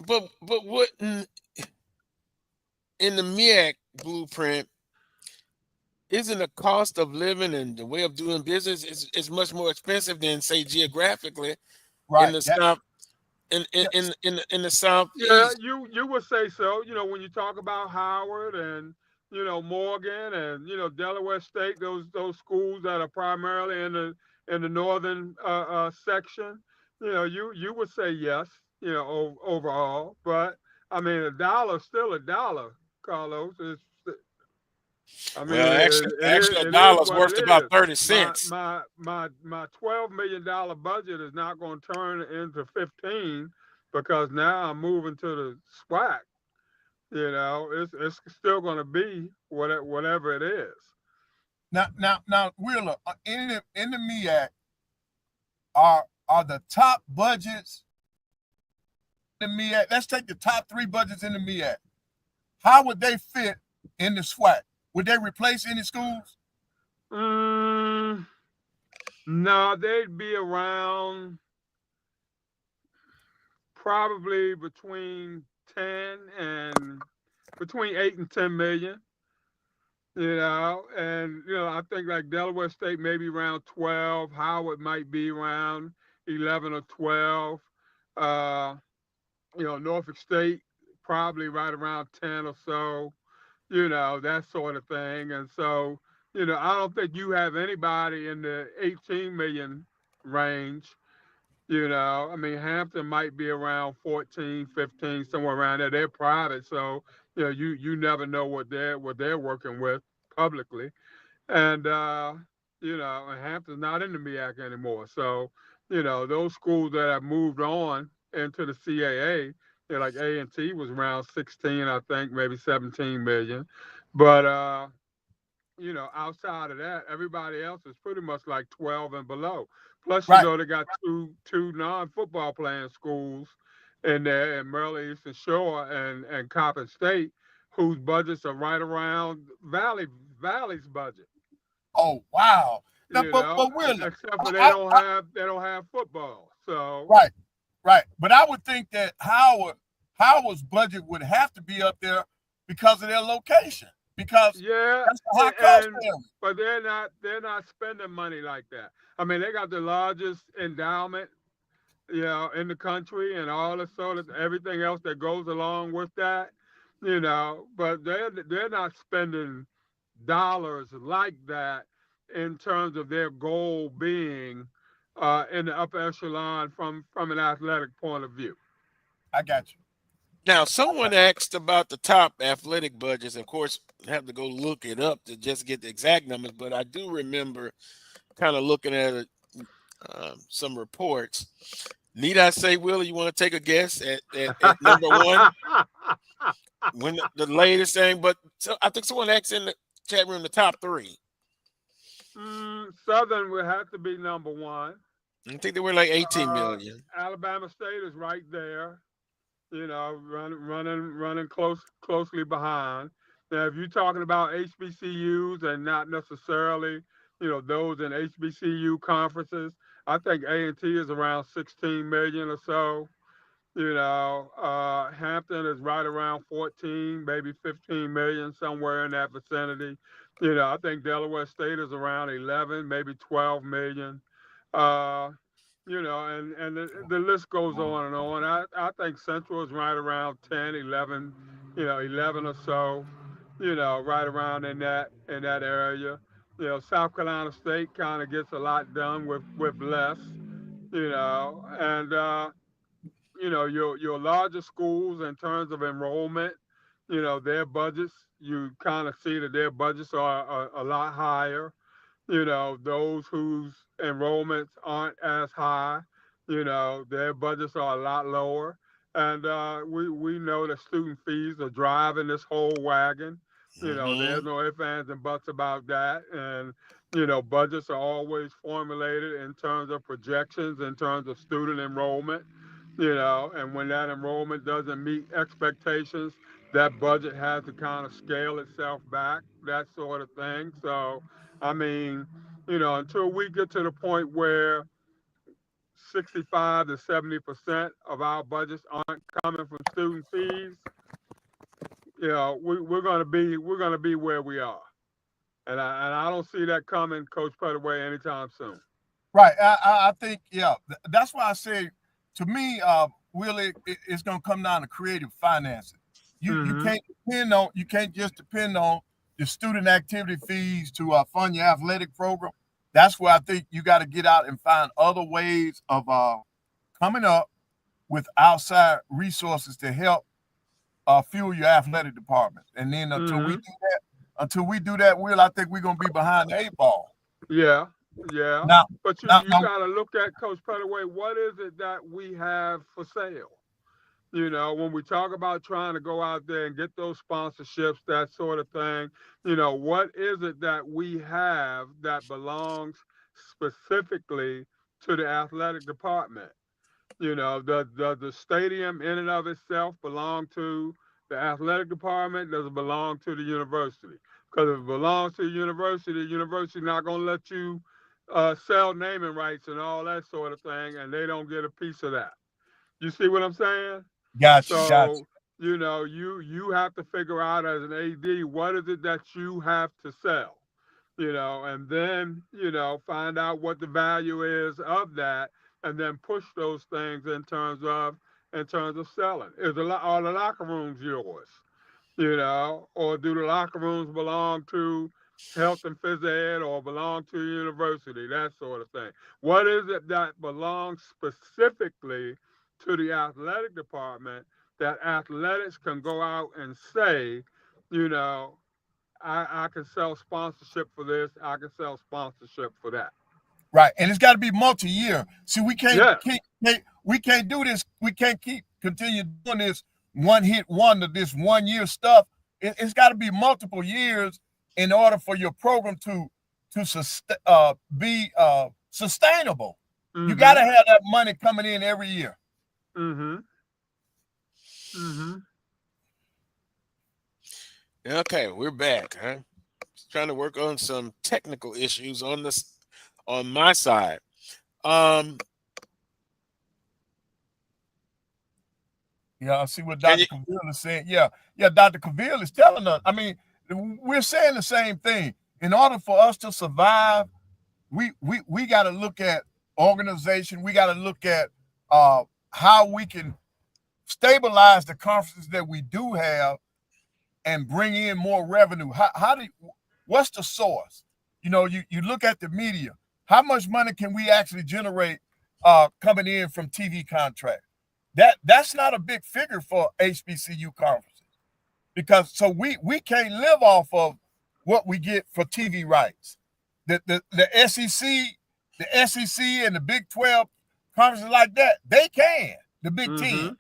but wouldn't in the MEAC blueprint, isn't the cost of living and the way of doing business is much more expensive than, say, geographically Right. in the South in the Southeast? Yeah, you would say so. You know, when you talk about Howard and, you know, Morgan and, you know, Delaware State, those schools that are primarily in the northern section, you know, you would say yes, you know, overall. But I mean, a dollar still a dollar, Carlos. I mean, Well, actually, a it is dollar's what worth it about is. 30 cents. My $12 million budget is not going to turn into 15 because now I'm moving to the SWAC. You know, it's still going to be whatever it is. Now, Wheeler, in the MEAC, are the top budgets in the MEAC? Let's take the top 3 budgets in the MEAC. How would they fit in the SWAC? Would they replace any schools? No, they'd be around probably between 8 and 10 million. You know, and you know, I think like Delaware State maybe around 12. Howard might be around 11 or 12. You know, Norfolk State probably right around 10 or so. You know, that sort of thing. And so, you know, I don't think you have anybody in the 18 million range. You know, I mean, Hampton might be around 14, 15, somewhere around there. They're private, so you know, you never know what they're working with publicly. And you know, and Hampton's not in the MEAC anymore. So, you know, those schools that have moved on into the CAA, you know, like A&T was around 16, I think, maybe 17 million. But you know, outside of that, everybody else is pretty much like 12 and below. Plus, you know, they got two non-football playing schools in there in Maryland Eastern Shore and Coppin State, whose budgets are right around Valley's budget. Oh wow! Now, but Wheeler, except for they don't have football. So right. But I would think that Howard's budget would have to be up there because of their location. Because that's a high cost for them. But they're not spending money like that. I mean, they got the largest endowment, you know, in the country and all the sort of everything else that goes along with that, you know. But they're not spending dollars like that in terms of their goal being in the upper echelon from an athletic point of view. I got you. Now, someone asked about the top athletic budgets. Of course, I have to go look it up to just get the exact numbers, but I do remember kind of looking at some reports. Need I say, Willie, you want to take a guess at number one? When the latest thing, but I think someone asked in the chat room the top 3. Southern would have to be number 1. I think they were like 18 million. Alabama State is right there. You know, running closely behind. Now, if you're talking about HBCUs and not necessarily, you know, those in HBCU conferences, I think A&T is around 16 million or so. You know, Hampton is right around 14, maybe 15 million, somewhere in that vicinity. You know, I think Delaware State is around 11, maybe 12 million. And the list goes on and on. I think Central is right around 10, 11, 11 or so, right around in that area. South Carolina State kind of gets a lot done with less, and your larger schools in terms of enrollment, their budgets, you kind of see that their budgets are a lot higher. Those whose enrollments aren't as high, their budgets are a lot lower. And we know that student fees are driving this whole wagon. There's no ifs, ands, and buts about that. And, budgets are always formulated in terms of projections, in terms of student enrollment, and when that enrollment doesn't meet expectations, that budget has to kind of scale itself back, that sort of thing. So, I mean, until we get to the point where 65 to 70% of our budgets aren't coming from student fees, we're gonna be where we are, and I don't see that coming, Coach Pettaway, anytime soon. Right. I think that's why I say, to me, really, it's gonna come down to creative financing. You can't just depend on the student activity fees to fund your athletic program. That's where I think you got to get out and find other ways of coming up with outside resources to help fuel your athletic department. And then until we do that, Will, I think we're gonna be behind the 8 ball. Yeah. Now, but you got to look at, Coach Pettaway, what is it that we have for sale? When we talk about trying to go out there and get those sponsorships, that sort of thing, what is it that we have that belongs specifically to the athletic department? The stadium in and of itself belong to the athletic department? Does it belong to the university? Because if it belongs to the university not going to let you sell naming rights and all that sort of thing, and they don't get a piece of that. You see what I'm saying? Gotcha. You have to figure out as an AD, what is it that you have to sell, and then, find out what the value is of that, and then push those things in terms of selling. Are the locker rooms yours, or do the locker rooms belong to health and phys ed, or belong to a university, that sort of thing? What is it that belongs specifically to the athletic department that athletics can go out and say, I can sell sponsorship for this, I can sell sponsorship for that. Right, and it's got to be multi-year. See, we can't do this. We can't continue doing this one-hit wonder, this one-year stuff. It's got to be multiple years in order for your program to be sustainable. You got to have that money coming in every year. Okay, we're back. Trying to work on some technical issues on my side. I see what Dr. Cavill is saying. Yeah, Dr. Cavill is telling us. I mean, we're saying the same thing. In order for us to survive, we got to look at organization. We got to look at how we can stabilize the conferences that we do have and bring in more revenue. What's the source? You look at the media. How much money can we actually generate coming in from TV contracts? That's not a big figure for HBCU conferences, because we can't live off of what we get for TV rights. The SEC and the Big 12 conferences like that, they can. The Big 10,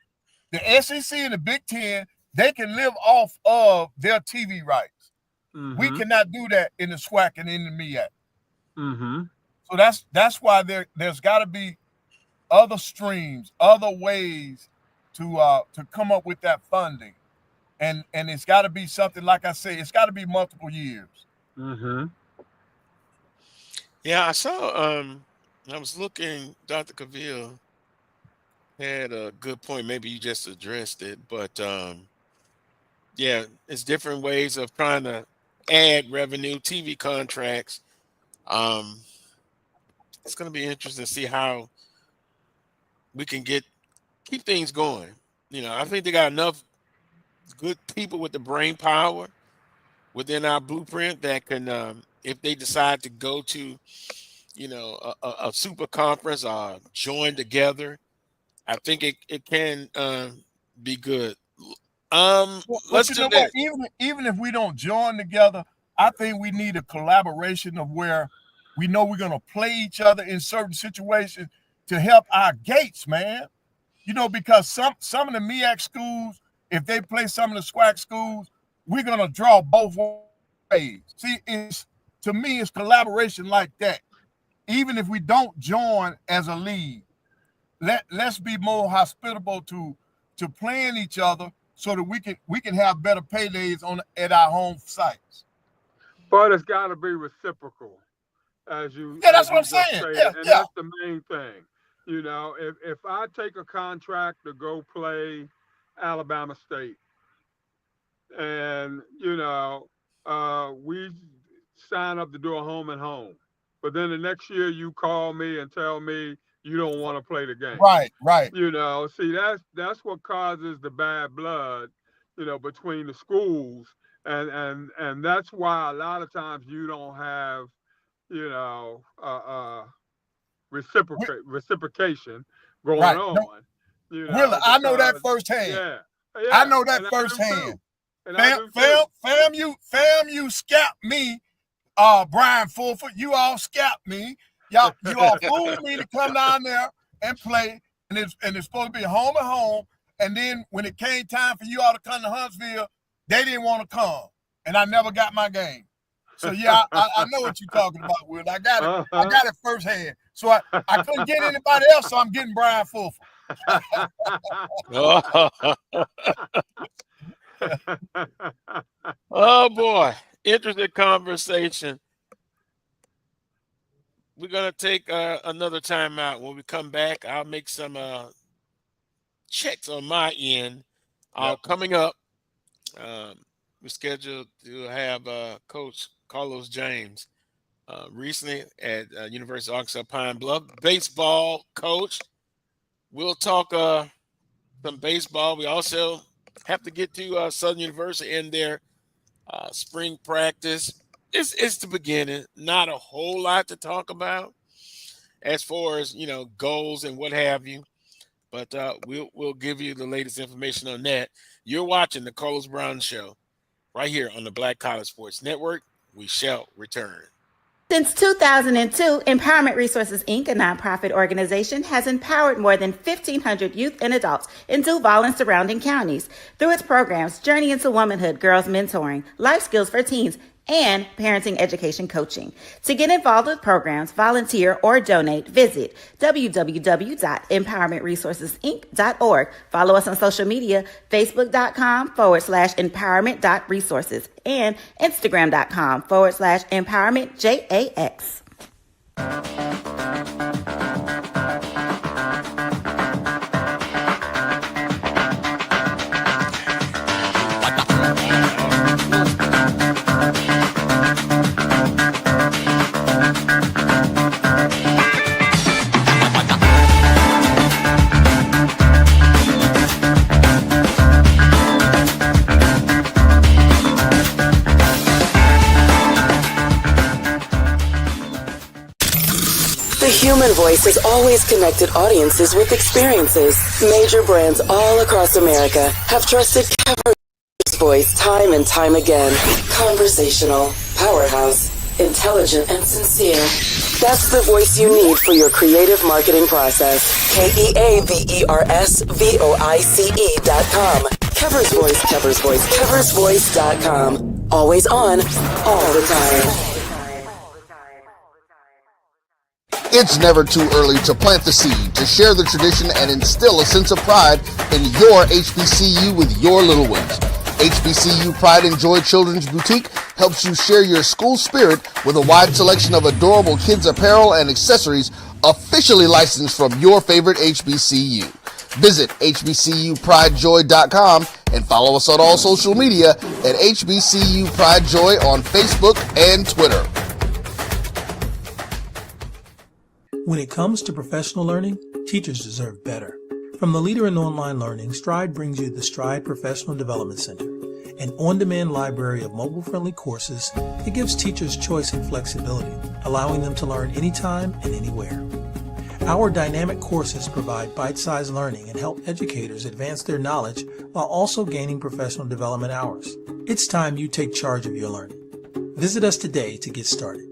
the SEC and the Big 10, they can live off of their TV rights. We cannot do that in the SWAC and in the MEAC. So that's why there's got to be other streams, other ways to come up with that funding, and it's got to be something, like I say, it's got to be multiple years. Yeah, I saw. I was looking. Dr. Cavill had a good point. Maybe you just addressed it, but yeah, it's different ways of trying to add revenue, TV contracts. It's going to be interesting to see how we can keep things going. I think they got enough good people with the brain power within our blueprint that can, if they decide to go to, a super conference or join together, I think it can be good. Let's do that. Even if we don't join together, I think we need a collaboration of where we know we're going to play each other in certain situations to help our gates, man. Because some of the MEAC schools, if they play some of the SWAC schools, we're going to draw both ways. See, to me, it's collaboration like that. Even if we don't join as a league, let's be more hospitable to playing each other so that we can have better paydays at our home sites. But it's got to be reciprocal, as you. Yeah, that's what I'm saying. That's the main thing. If I take a contract to go play Alabama State, and we sign up to do a home and home, but then the next year you call me and tell me you don't want to play the game. Right. See, that's what causes the bad blood, between the schools, and that's why a lot of times you don't have, reciprocation going on. Really, I know that firsthand. Yeah, I know that firsthand. Fam, you scalped me, Brian Fulford. You all scalped me. You all fooled me to come down there and play, and it's supposed to be home and home. And then when it came time for you all to come to Huntsville, they didn't want to come, and I never got my game. So yeah, I know what you're talking about, Will. I got it firsthand. So I couldn't get anybody else, so I'm getting Brian Fulford. Oh boy, interesting conversation. We're gonna take another time out. When we come back, I'll make some checks on my end. Coming up, we're scheduled to have Coach Carlos James recently at University of Arkansas Pine Bluff, baseball coach. We'll talk some baseball. We also have to get to Southern University in their spring practice. It's the beginning. Not a whole lot to talk about as far as goals and what have you. But we'll give you the latest information on that. You're watching the Carlos Brown Show right here on the Black College Sports Network. We shall return. Since 2002, Empowerment Resources, Inc., a nonprofit organization, has empowered more than 1,500 youth and adults in Duval and surrounding counties through its programs Journey into Womanhood, Girls Mentoring, Life Skills for Teens, and Parenting Education Coaching. To get involved with programs, volunteer, or donate, visit www.empowermentresourcesinc.org. Follow us on social media, facebook.com/empowerment.resources and instagram.com/empowermentJAX. The human voice has always connected audiences with experiences. Major brands all across America have trusted Cover's voice time and time again. Conversational, powerhouse, intelligent, and sincere. That's the voice you need for your creative marketing process. KEAVERSVOICE.com. Cover's Voice, Cover's Voice, CoversVoice.com. Always on, all the time. It's never too early to plant the seed, to share the tradition, and instill a sense of pride in your HBCU with your little ones. HBCU Pride and Joy Children's Boutique helps you share your school spirit with a wide selection of adorable kids apparel and accessories officially licensed from your favorite HBCU. Visit hbcupridejoy.com and follow us on all social media at HBCU Pride Joy on Facebook and Twitter. When it comes to professional learning, teachers deserve better. From the leader in online learning, Stride brings you the Stride Professional Development Center, an on-demand library of mobile-friendly courses that gives teachers choice and flexibility, allowing them to learn anytime and anywhere. Our dynamic courses provide bite-sized learning and help educators advance their knowledge while also gaining professional development hours. It's time you take charge of your learning. Visit us today to get started.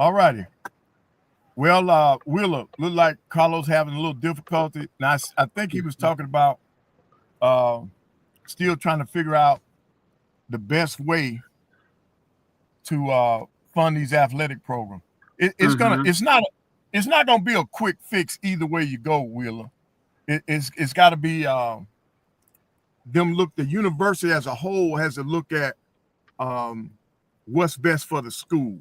All righty. Well, Wheeler, look like Carlos having a little difficulty. Now, I think he was talking about still trying to figure out the best way to fund these athletic programs. It's not gonna be a quick fix either way you go, Wheeler. It's got to be the university as a whole has to look at what's best for the school.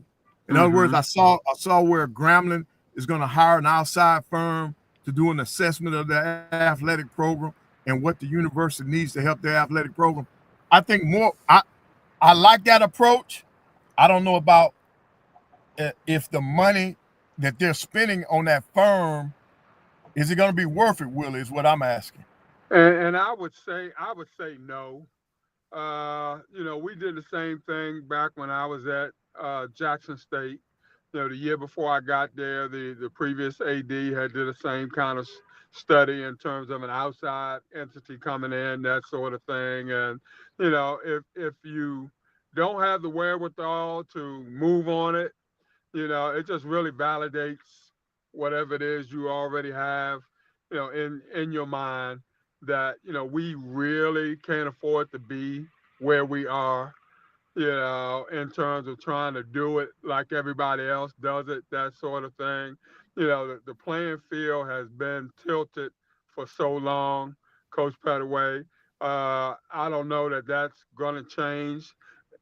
In other words, I saw where Grambling is going to hire an outside firm to do an assessment of the athletic program and what the university needs to help their athletic program. I think I like that approach. I don't know about if the money that they're spending on that firm, is it going to be worth it, Willie, is what I'm asking. And I would say no. We did the same thing back when I was at Jackson State. The year before I got there, the previous AD had did the same kind of study in terms of an outside entity coming in, that sort of thing. And if you don't have the wherewithal to move on it, it just really validates whatever it is you already have, in your mind, that we really can't afford to be where we are, in terms of trying to do it like everybody else does it, that sort of thing. The playing field has been tilted for so long, Coach Pettaway. I don't know that that's going to change.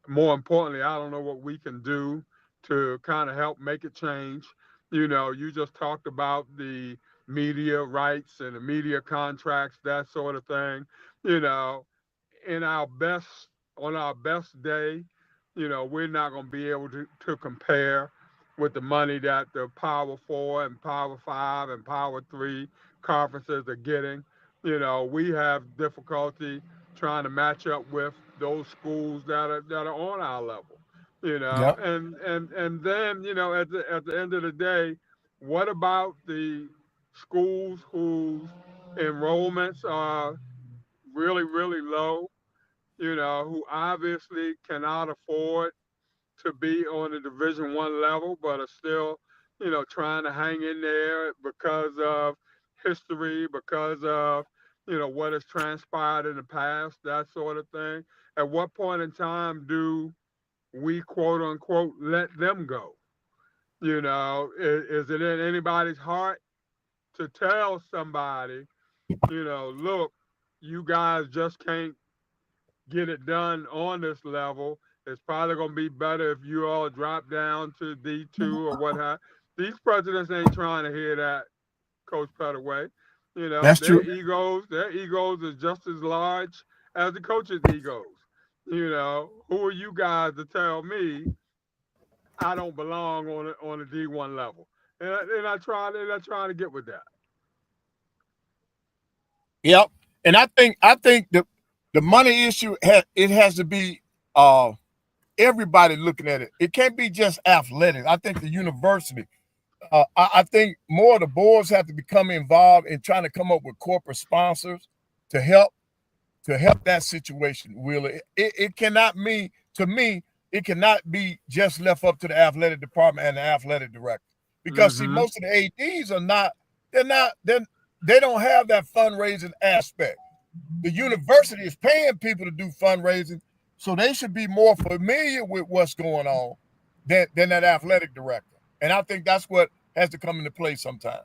More importantly, I don't know what we can do to kind of help make it change. You just talked about the media rights and the media contracts, that sort of thing. On our best day, we're not going to be able to compare with the money that the Power 4 and Power 5 and Power 3 conferences are getting. We have difficulty trying to match up with those schools that are on our level. Yep. And then at the end of the day, what about the schools whose enrollments are really, really low, who obviously cannot afford to be on the Division I level, but are still, trying to hang in there because of history, because of, what has transpired in the past, that sort of thing. At what point in time do we, quote unquote, let them go? Is it in anybody's heart to tell somebody, look, you guys just can't get it done on this level. It's probably going to be better if you all drop down to D2 or what have. These presidents ain't trying to hear that, Coach Pettaway. You know, That's true. their egos is just as large as the coaches' egos. You know, who are you guys to tell me I don't belong on a D1 level? And I try to get with that. Yep. And I think the money issue has to be everybody looking at it. It can't be just athletics. I think the university. I think more of the boards have to become involved in trying to come up with corporate sponsors to help that situation. Will it cannot mean, to me, it cannot be just left up to the athletic department and the athletic director, because see, most of the ADs are not. They don't have that fundraising aspect. The university is paying people to do fundraising, so they should be more familiar with what's going on than that athletic director. And I think that's what has to come into play sometime.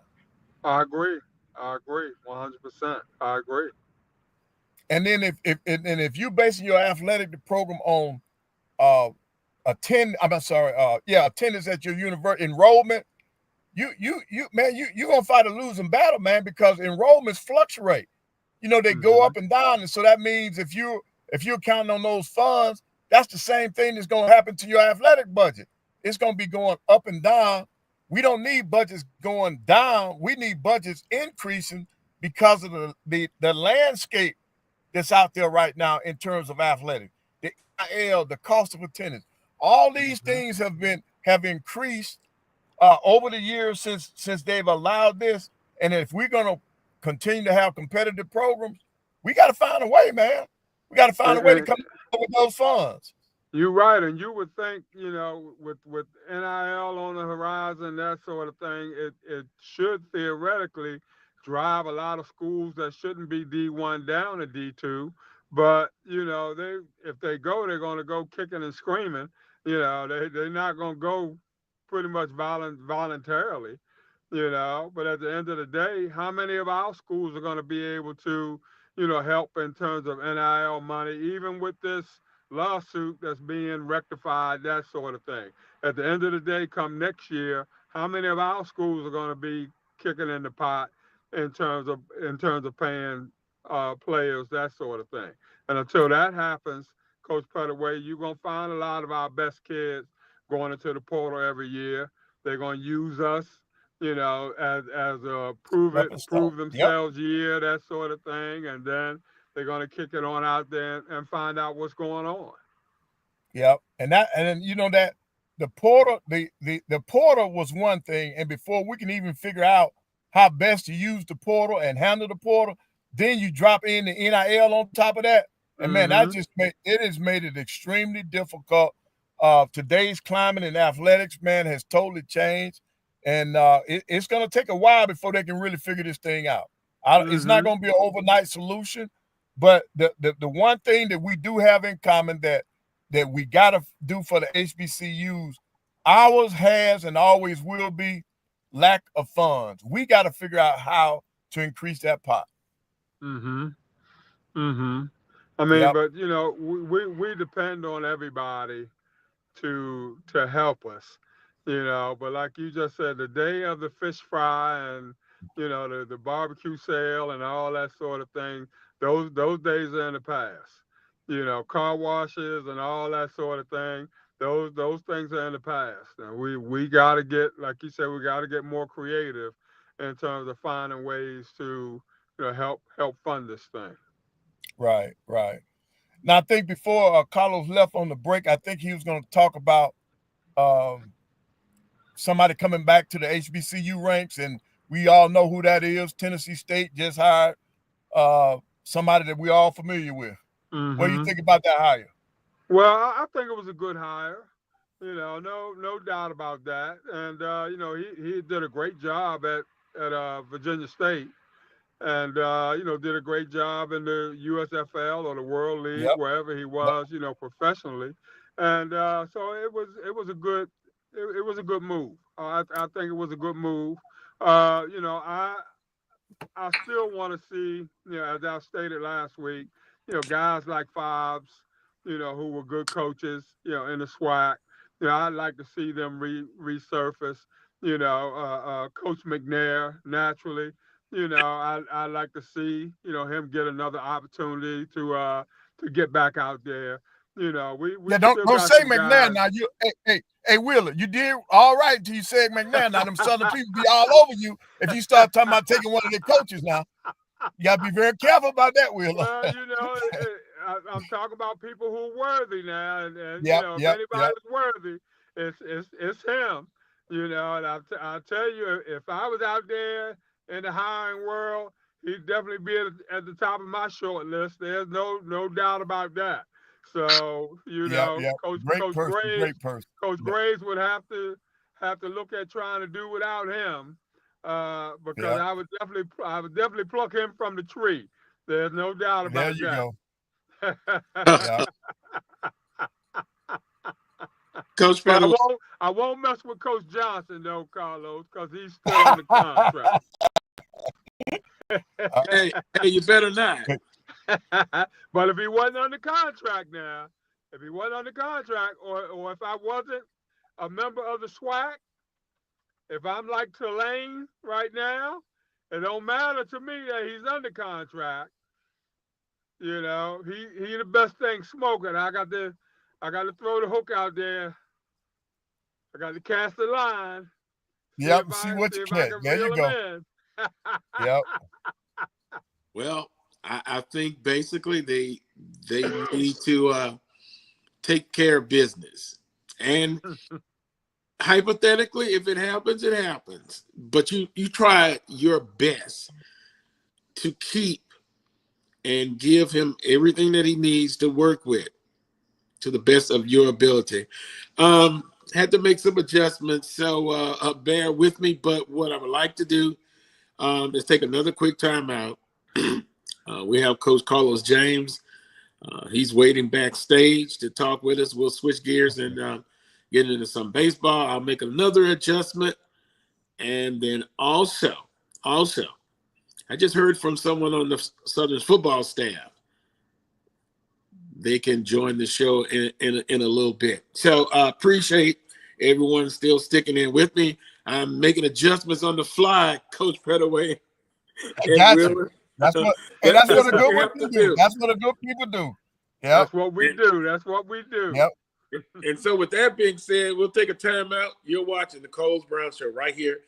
I agree 100%. I agree. And then if you're basing your athletic program on attendance at your university, enrollment, you're gonna fight a losing battle, man, because enrollments fluctuate. You know, they go up and down, and so that means if you're counting on those funds, that's the same thing that's gonna happen to your athletic budget. It's gonna be going up and down. We don't need budgets going down. We need budgets increasing because of the landscape that's out there right now in terms of athletics. The NIL, the cost of attendance, all these things have increased over the years since they've allowed this. And if we're gonna continue to have competitive programs, we got to find a way, man. We got to find a way to come up with those funds. You're right, and you would think, you know, with NIL on the horizon, that sort of thing, it should theoretically drive a lot of schools that shouldn't be D1 down to D2. But, you know, if they go, they're going to go kicking and screaming. You know, they're not going to go pretty much voluntarily, you know. But at the end of the day, how many of our schools are going to be able to, you know, help in terms of NIL money, even with this lawsuit that's being rectified, that sort of thing? At the end of the day, come next year, how many of our schools are going to be kicking in the pot in terms of paying players, that sort of thing? And until that happens, Coach Pettaway, you're going to find a lot of our best kids going into the portal every year. They're going to use us, you know, as a prove themselves year, that sort of thing, and then they're going to kick it on out there and find out what's going on. Yep, and then you know that the portal, the portal was one thing, and before we can even figure out how best to use the portal and handle the portal, then you drop in the NIL on top of that, and man, that just has made it extremely difficult. Today's climate in athletics, man, has totally changed, and it's going to take a while before they can really figure this thing out. It's not going to be an overnight solution, but the one thing that we do have in common that we got to do for the HBCUs, ours has and always will be lack of funds. We got to figure out how to increase that pot. I mean, but you know, we depend on everybody to help us, you know. But like you just said, the day of the fish fry and, you know, the barbecue sale and all that sort of thing, those days are in the past. You know, car washes and all that sort of thing, those things are in the past. And we got to get, like you said, we got to get more creative in terms of finding ways to, you know, help fund this thing. Right. Now, I think before Carlos left on the break, I think he was going to talk about somebody coming back to the HBCU ranks, and we all know who that is. Tennessee State just hired somebody that we're all familiar with. What do you think about that hire? Well, I think it was a good hire. You know, no doubt about that. And you know, he did a great job at Virginia State, and you know, did a great job in the USFL or the World League, wherever he was, you know, professionally. And so it was a good move. I think it was a good move. You know, I still want to see, you know, as I stated last week, guys like Fobbs, who were good coaches, in the SWAC. I'd like to see them resurface. Coach McNair, naturally. I'd like to see, him get another opportunity to get back out there. We don't say McNair now. Hey, Wheeler, you did all right until you said McNair. Now them Southern people be all over you if you start talking about taking one of their coaches now. You got to be very careful about that, Wheeler. Well, I'm talking about people who are worthy now, and if anybody's worthy, it's him. And I'll tell you, if I was out there in the hiring world, he'd definitely be at the top of my short list. There's no doubt about that. So Coach Graves would have to look at trying to do without him. Because I would definitely pluck him from the tree. There's no doubt about that. There you go. Coach Pettaway. I won't mess with Coach Johnson though, Carlos, because he's still on the contract. hey, you better not. But if he wasn't on the contract now, or if I wasn't a member of the SWAC, if I'm like Tulane right now, it don't matter to me that he's under contract. He the best thing smoking. I got to throw the hook out there. I got to cast the line. Yep, see what you catch. There you go. Yep. Well, I think basically they need to take care of business. And hypothetically, if it happens, it happens. But you try your best to keep and give him everything that he needs to work with to the best of your ability. Had to make some adjustments, so bear with me. But what I would like to do is take another quick time out. We have Coach Carlos James. He's waiting backstage to talk with us. We'll switch gears and get into some baseball. I'll make another adjustment. And then also, I just heard from someone on the Southern football staff. They can join the show in a little bit. So I appreciate everyone still sticking in with me. I'm making adjustments on the fly, Coach Pettaway. That's what a good people do. That's what a good people do. Yep. That's what we do. Yep. And so with that being said, we'll take a timeout. You're watching the Coles Brown Show right here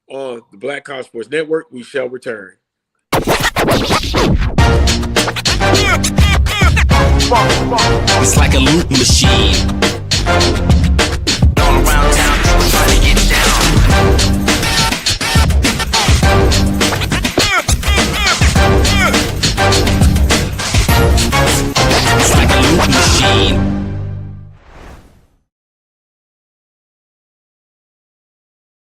on the Black College Sports Network. We shall return. It's like a loot machine. All around town, trying to get down. It's like a loot machine.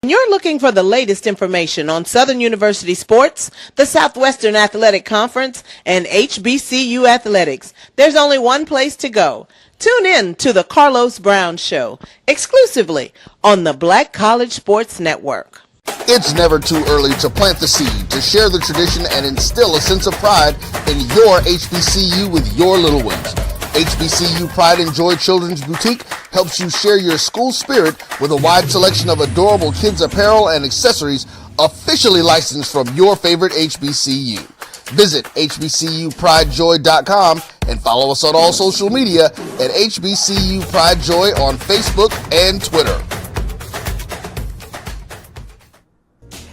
You're looking for the latest information on Southern University sports, the Southwestern Athletic Conference, and HBCU athletics. There's only one place to go. Tune in to the Carlos Brown Show, exclusively on the Black College Sports Network. It's never too early to plant the seed, to share the tradition, and instill a sense of pride in your HBCU with your little ones. HBCU Pride and Joy Children's Boutique helps you share your school spirit with a wide selection of adorable kids apparel and accessories officially licensed from your favorite HBCU. Visit hbcupridejoy.com and follow us on all social media at HBCU Pride Joy on Facebook and Twitter.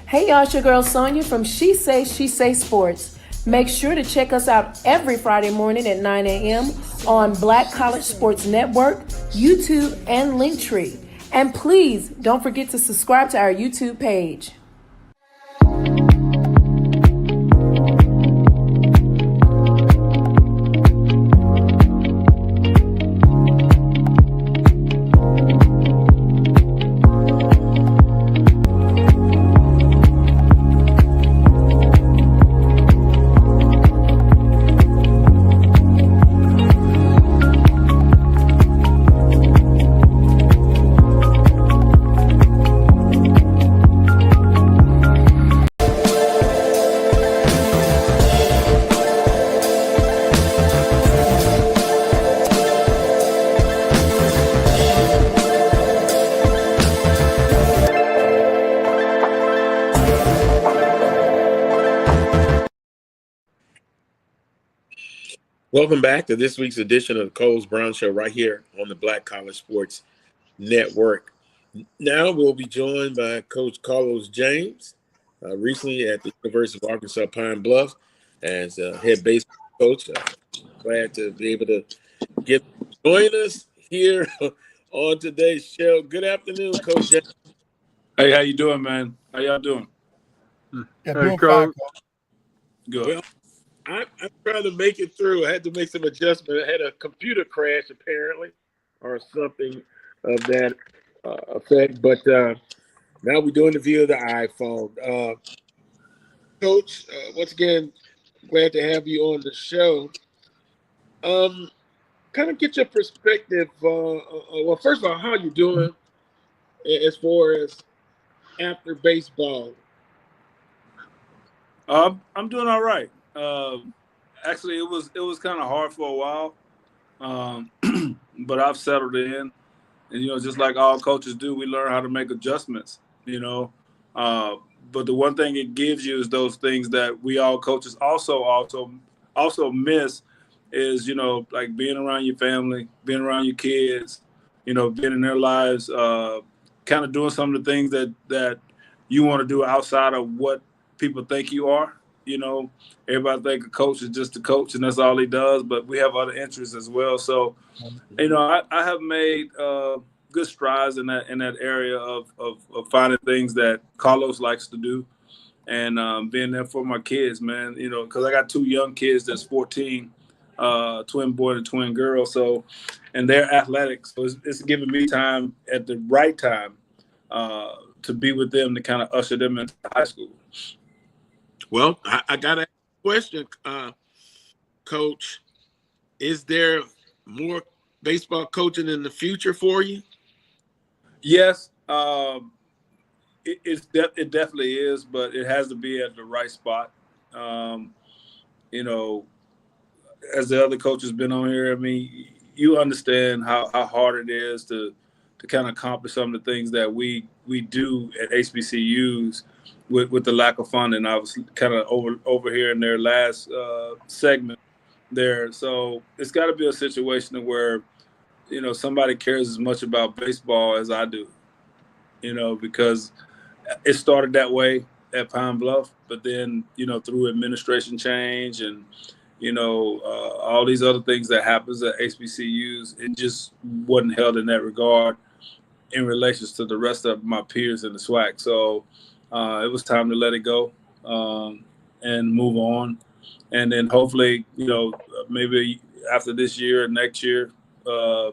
Hey y'all, it's your girl Sonia from She Say Sports. Make sure to check us out every Friday morning at 9 a.m. on Black College Sports Network, YouTube, and Linktree. And please don't forget to subscribe to our YouTube page. Welcome back to this week's edition of the Coles Brown Show right here on the Black College Sports Network. Now we'll be joined by Coach Carlos James, recently at the University of Arkansas Pine Bluff as head baseball coach. Glad to be able to join us here on today's show. Good afternoon, Coach James. Hey, how you doing, man? How y'all doing? Yeah, doing fine, Coach. Good. Well, I'm trying to make it through. I had to make some adjustments. I had a computer crash, apparently, or something of that effect. But now we're doing the view of the iPhone. Coach, once again, glad to have you on the show. Kind of get your perspective. Well, first of all, how you doing as far as after baseball? I'm doing all right. Actually, it was kind of hard for a while, but I've settled in, and just like all coaches do, we learn how to make adjustments. But the one thing it gives you is those things that we all coaches also miss is like being around your family, being around your kids, being in their lives, kind of doing some of the things that you want to do outside of what people think you are. Everybody think a coach is just a coach and that's all he does, but we have other interests as well. So, I have made good strides in that area of finding things that Carlos likes to do and being there for my kids, man, because I got two young kids that's 14, twin boy and twin girl. So, and they're athletic. So it's giving me time at the right time to be with them to kind of usher them into high school. Well, I got a question, Coach. Is there more baseball coaching in the future for you? Yes, it definitely is, but it has to be at the right spot. As the other coaches been on here, I mean, you understand how hard it is to kind of accomplish some of the things that we do at HBCUs with the lack of funding. I was kind of over here in their last segment there. So it's got to be a situation where, somebody cares as much about baseball as I do, because it started that way at Pine Bluff, but then, through administration change and, all these other things that happens at HBCUs, it just wasn't held in that regard in relations to the rest of my peers in the SWAC. So it was time to let it go and move on. And then hopefully, maybe after this year or next year,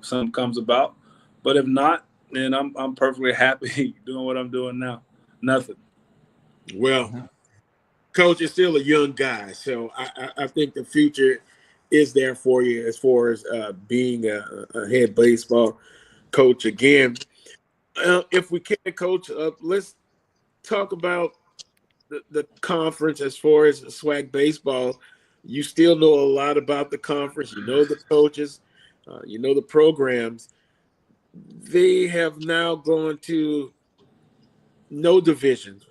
something comes about. But if not, then I'm perfectly happy doing what I'm doing now. Nothing. Well, Coach is still a young guy, so I think the future is there for you as far as being a head baseball coach again. If we can, Coach, let's talk about the conference as far as SWAC baseball. You still know a lot about the conference. You know the coaches. You know the programs. They have now gone to no divisions,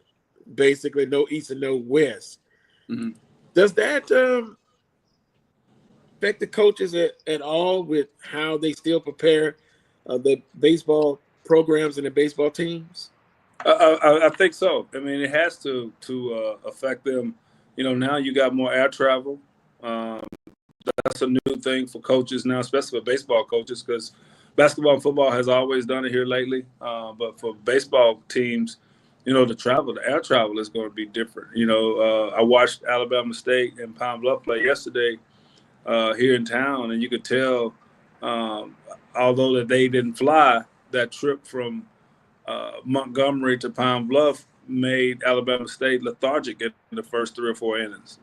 basically no East and no West. Mm-hmm. Does that affect the coaches at all with how they still prepare the baseball programs and the baseball teams? I think so. I mean, it has to affect them. Now you got more air travel. That's a new thing for coaches now, especially for baseball coaches, because basketball and football has always done it here lately. But for baseball teams, the air travel is going to be different. I watched Alabama State and Pine Bluff play yesterday here in town, and you could tell, although that they didn't fly, that trip from Montgomery to Pine Bluff made Alabama State lethargic in the first 3 or 4 innings,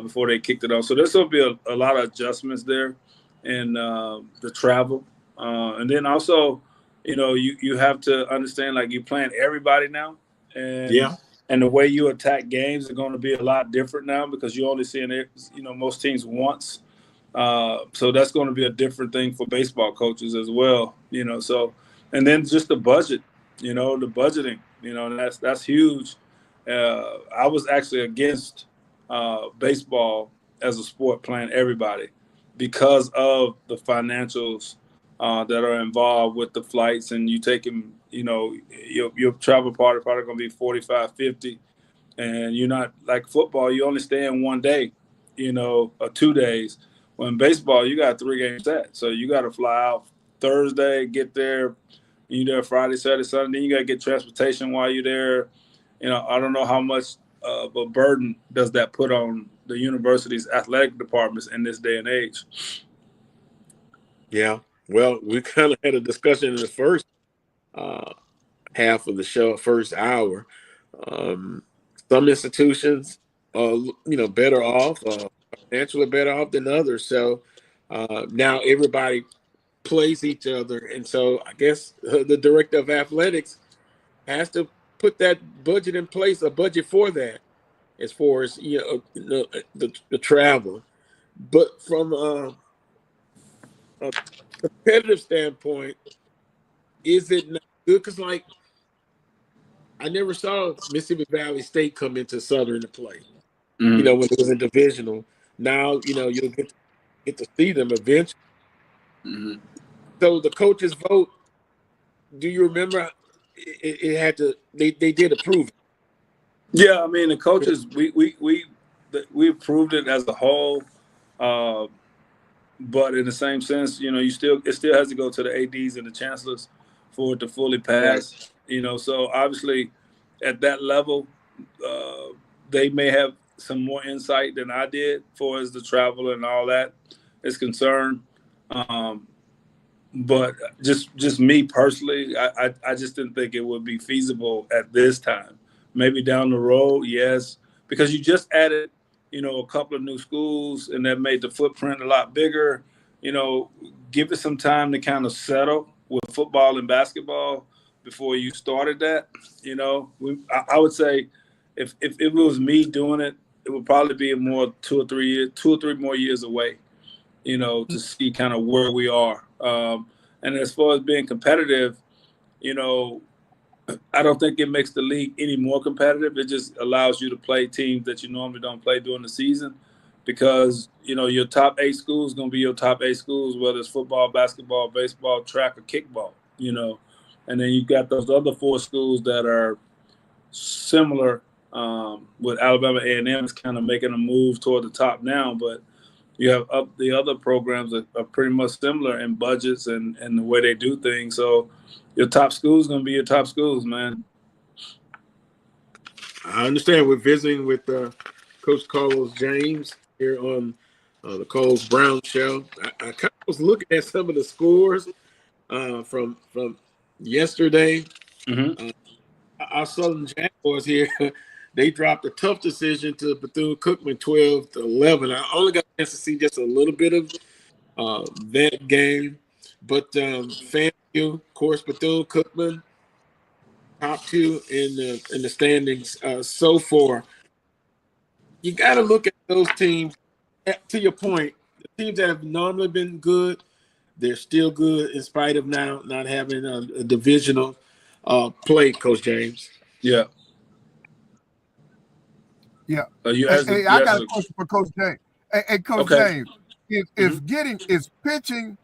before they kicked it off. So there's going to be a lot of adjustments there in the travel. And then also, you have to understand, like, you playing everybody now. And the way you attack games are going to be a lot different now because you're only seeing it, most teams once. So that's going to be a different thing for baseball coaches as well, So, and then just the budget, the budgeting, that's huge. I was actually against baseball as a sport playing everybody because of the financials that are involved with the flights, and you taking, your travel party probably going to be 45, 50, and you're not like football, you only stay in 1 day, or 2 days. When baseball, you got 3 games set. So you got to fly out Thursday, get there, you there Friday, Saturday, Sunday, then you got to get transportation while you're there. I don't know how much of a burden does that put on the university's athletic departments in this day and age. Yeah. Well, we kind of had a discussion in the first half of the show, first hour. Some institutions are, better off, financially better off than others. So now everybody plays each other. And so I guess the director of athletics has to put that budget in place, a budget for that, as far as, the travel. But from a competitive standpoint, is it not good? Because, like, I never saw Mississippi Valley State come into Southern to play, when it was in divisional. Now, you'll get to see them eventually. Mm-hmm. So the coaches vote, do you remember it had to, they did approve it? Yeah, I mean, the coaches, we approved it as a whole, but in the same sense, it still has to go to the ADs and the chancellors for it to fully pass. Right. So obviously at that level, they may have some more insight than I did for as the travel and all that is concerned. But just me personally, I just didn't think it would be feasible at this time. Maybe down the road, yes, because you just added, a couple of new schools, and that made the footprint a lot bigger. Give it some time to kind of settle with football and basketball before you started that. I would say if it was me doing it, it would probably be two or three more years away, to see kind of where we are. And as far as being competitive, I don't think it makes the league any more competitive. It just allows you to play teams that you normally don't play during the season because, your top 8 schools is going to be your top 8 schools, whether it's football, basketball, baseball, track, or kickball, And then you've got those other 4 schools that are similar with Alabama A&M is kind of making a move toward the top now, but you have the other programs that are pretty much similar in budgets and the way they do things. So your top school is going to be your top schools, man. I understand. We're visiting with Coach Carlos James here on the Carlos Brown Show. I kind of was looking at some of the scores from yesterday. Mm-hmm. Our Southern Jaguars here, they dropped a tough decision to Bethune-Cookman 12-11. I only got a chance to see just a little bit of that game. But FAMU, of course, Bethune-Cookman, top 2 in the standings so far. You got to look at those teams. To your point, the teams that have normally been good, they're still good in spite of now not having a divisional play, Coach James. Yeah. Yeah. I got a question for Coach James. Hey, Coach James, is pitching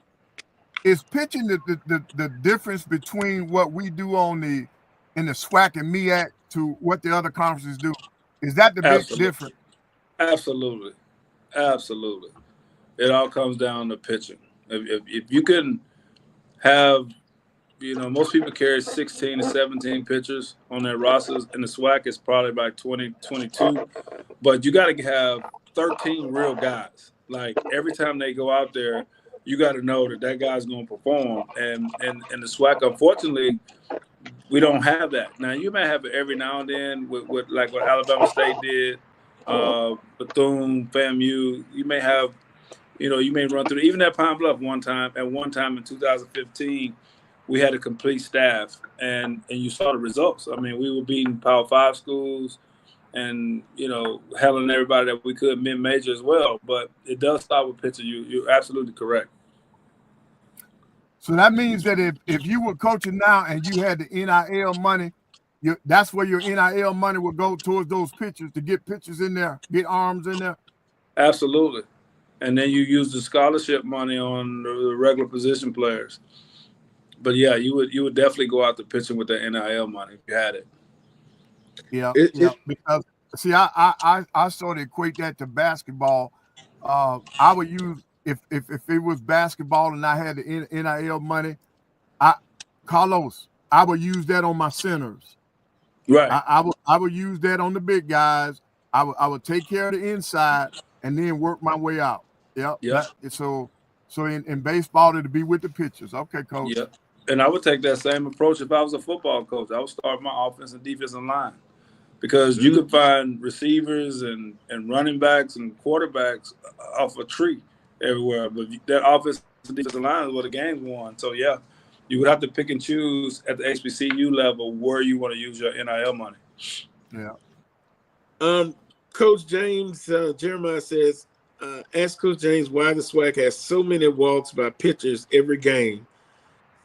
the difference between what we do in the SWAC and MEAC to what the other conferences do? Is that the big difference? Absolutely. It all comes down to pitching. If you can have, most people carry 16 to 17 pitchers on their rosters. In the SWAC, it's probably about 20, 22. But you got to have 13 real guys. Like, every time they go out there, you got to know that guy's going to perform. And the SWAC, unfortunately, we don't have that. Now, you may have it every now and then with like what Alabama State did, Bethune, FAMU. You may have, you may run through, even at Pine Bluff at one time in 2015, we had a complete staff, and you saw the results. I mean, we were beating Power 5 schools and, handling everybody that we could mid-major as well. But it does start with pitching. You're absolutely correct. So that means that if you were coaching now and you had the NIL money, that's where your NIL money would go towards those pitchers, to get pitchers in there, get arms in there? Absolutely. And then you use the scholarship money on the regular position players. But yeah, you would definitely go out to pitching with that NIL money if you had it. Yeah, because see, I sort of equate that to basketball. I would use if it was basketball and I had the NIL money, Carlos, I would use that on my centers. Right. I would use that on the big guys. I would take care of the inside and then work my way out. Yep. So in baseball, it'd be with the pitchers. Okay, coach. Yeah. And I would take that same approach if I was a football coach. I would start my offense and defensive line because you could find receivers and running backs and quarterbacks off a tree everywhere. But that offense and defensive line is where the game's won. So, yeah, you would have to pick and choose at the HBCU level where you want to use your NIL money. Yeah. Coach James Jeremiah says, ask Coach James why the SWAC has so many walks by pitchers every game.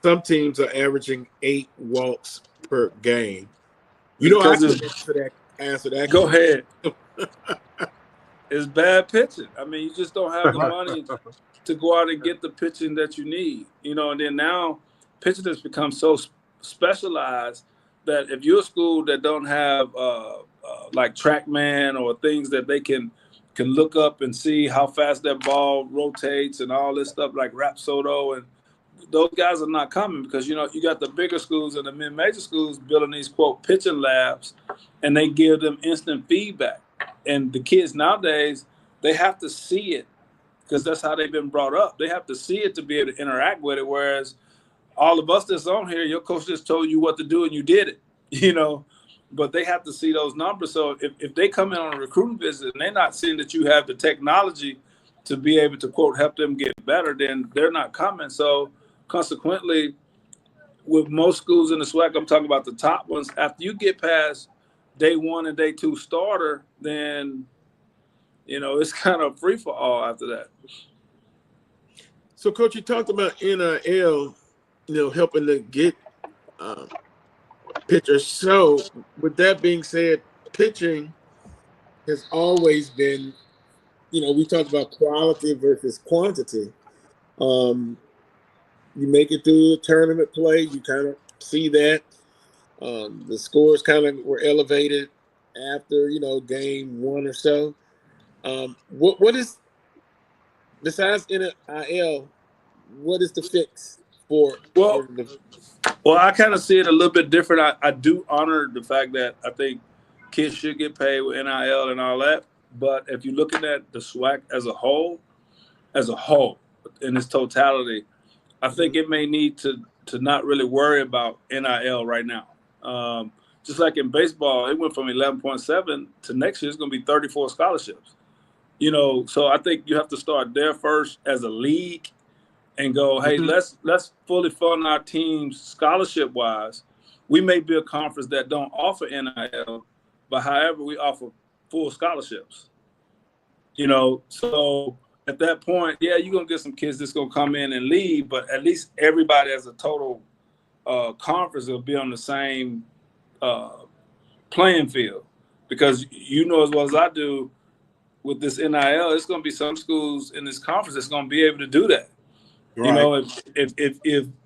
Some teams are averaging 8 walks per game. You know, I could answer that. Go ahead. It's bad pitching. I mean, you just don't have the money to go out and get the pitching that you need. You know, and then now pitching has become so specialized that if you're a school that don't have like TrackMan or things that they can look up and see how fast that ball rotates and all this stuff like Rapsodo, and those guys are not coming because, you know, you got the bigger schools and the mid-major schools building these, quote, pitching labs, and they give them instant feedback. And the kids nowadays, they have to see it because that's how they've been brought up. They have to see it to be able to interact with it, whereas all of us that's on here, your coach just told you what to do and you did it, you know. But they have to see those numbers. So if they come in on a recruiting visit and they're not seeing that you have the technology to be able to, quote, help them get better, then they're not coming. So consequently, with most schools in the SWAC, I'm talking about the top ones, after you get past day 1 and day 2 starter, then, you know, it's kind of free for all after that. So, Coach, you talked about NIL, you know, helping to get pitchers. So, with that being said, pitching has always been, you know, we talked about quality versus quantity. You make it through the tournament play, you kind of see that. The scores kind of were elevated after, you know, game 1 or so. What is, besides NIL, what is the fix for? Well, I kind of see it a little bit different. I do honor the fact that I think kids should get paid with NIL and all that. But if you're looking at the SWAC as a whole, in its totality, I think it may need to not really worry about NIL right now. Just like in baseball, it went from 11.7 to next year, it's going to be 34 scholarships. You know, so I think you have to start there first as a league and go, hey, let's fully fund our teams scholarship-wise. We may be a conference that don't offer NIL, but however, we offer full scholarships. You know, so at that point, yeah, you're going to get some kids that's going to come in and leave, but at least everybody as a total conference will be on the same playing field. Because you know as well as I do, with this NIL, it's going to be some schools in this conference that's going to be able to do that. Right. You know,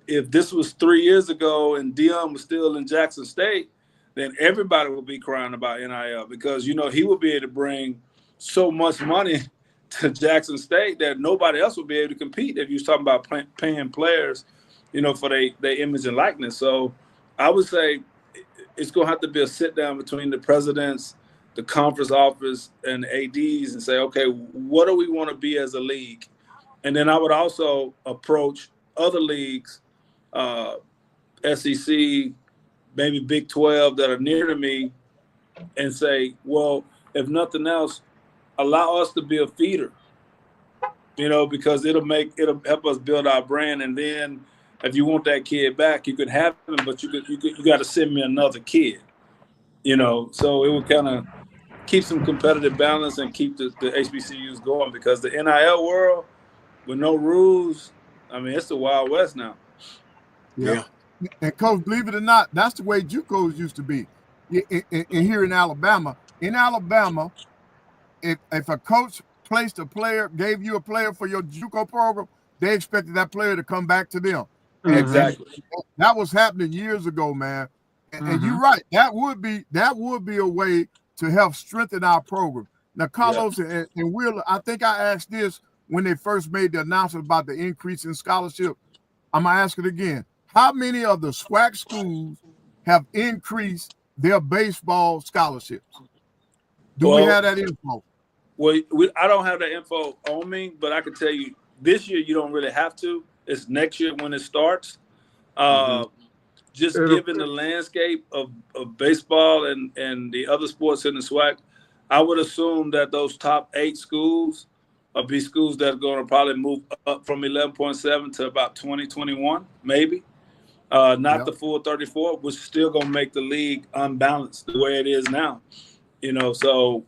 if this was 3 years ago and Dion was still in Jackson State, then everybody would be crying about NIL because, you know, he would be able to bring so much money to Jackson State that nobody else would be able to compete if you was talking about paying players, you know, for their image and likeness. So I would say it's going to have to be a sit down between the presidents, the conference office, and the ADs and say, okay, what do we want to be as a league? And then I would also approach other leagues, SEC, maybe Big 12 that are near to me and say, well, if nothing else, allow us to be a feeder, you know, because it'll help us build our brand. And then if you want that kid back, you could have him, but you got to send me another kid, you know. So it would kind of keep some competitive balance and keep the HBCUs going because the NIL world with no rules, I mean, it's the Wild West now. Yeah. And Coach, believe it or not, that's the way JUCOs used to be. In here in Alabama, if a coach placed a player, gave you a player for your JUCO program, they expected that player to come back to them. Exactly. And that was happening years ago, man. And you're right. That would be a way to help strengthen our program. Now, Carlos and Will, I think I asked this when they first made the announcement about the increase in scholarship. I'm gonna ask it again. How many of the SWAC schools have increased their baseball scholarships? Do we have that info? Well, I don't have that info on me, but I can tell you this year you don't really have to. It's next year when it starts. Just given the landscape of baseball and the other sports in the SWAC, I would assume that those top 8 schools will be schools that are going to probably move up from 11.7 to about 2021, maybe. Not the full 34, which is still going to make the league unbalanced the way it is now. So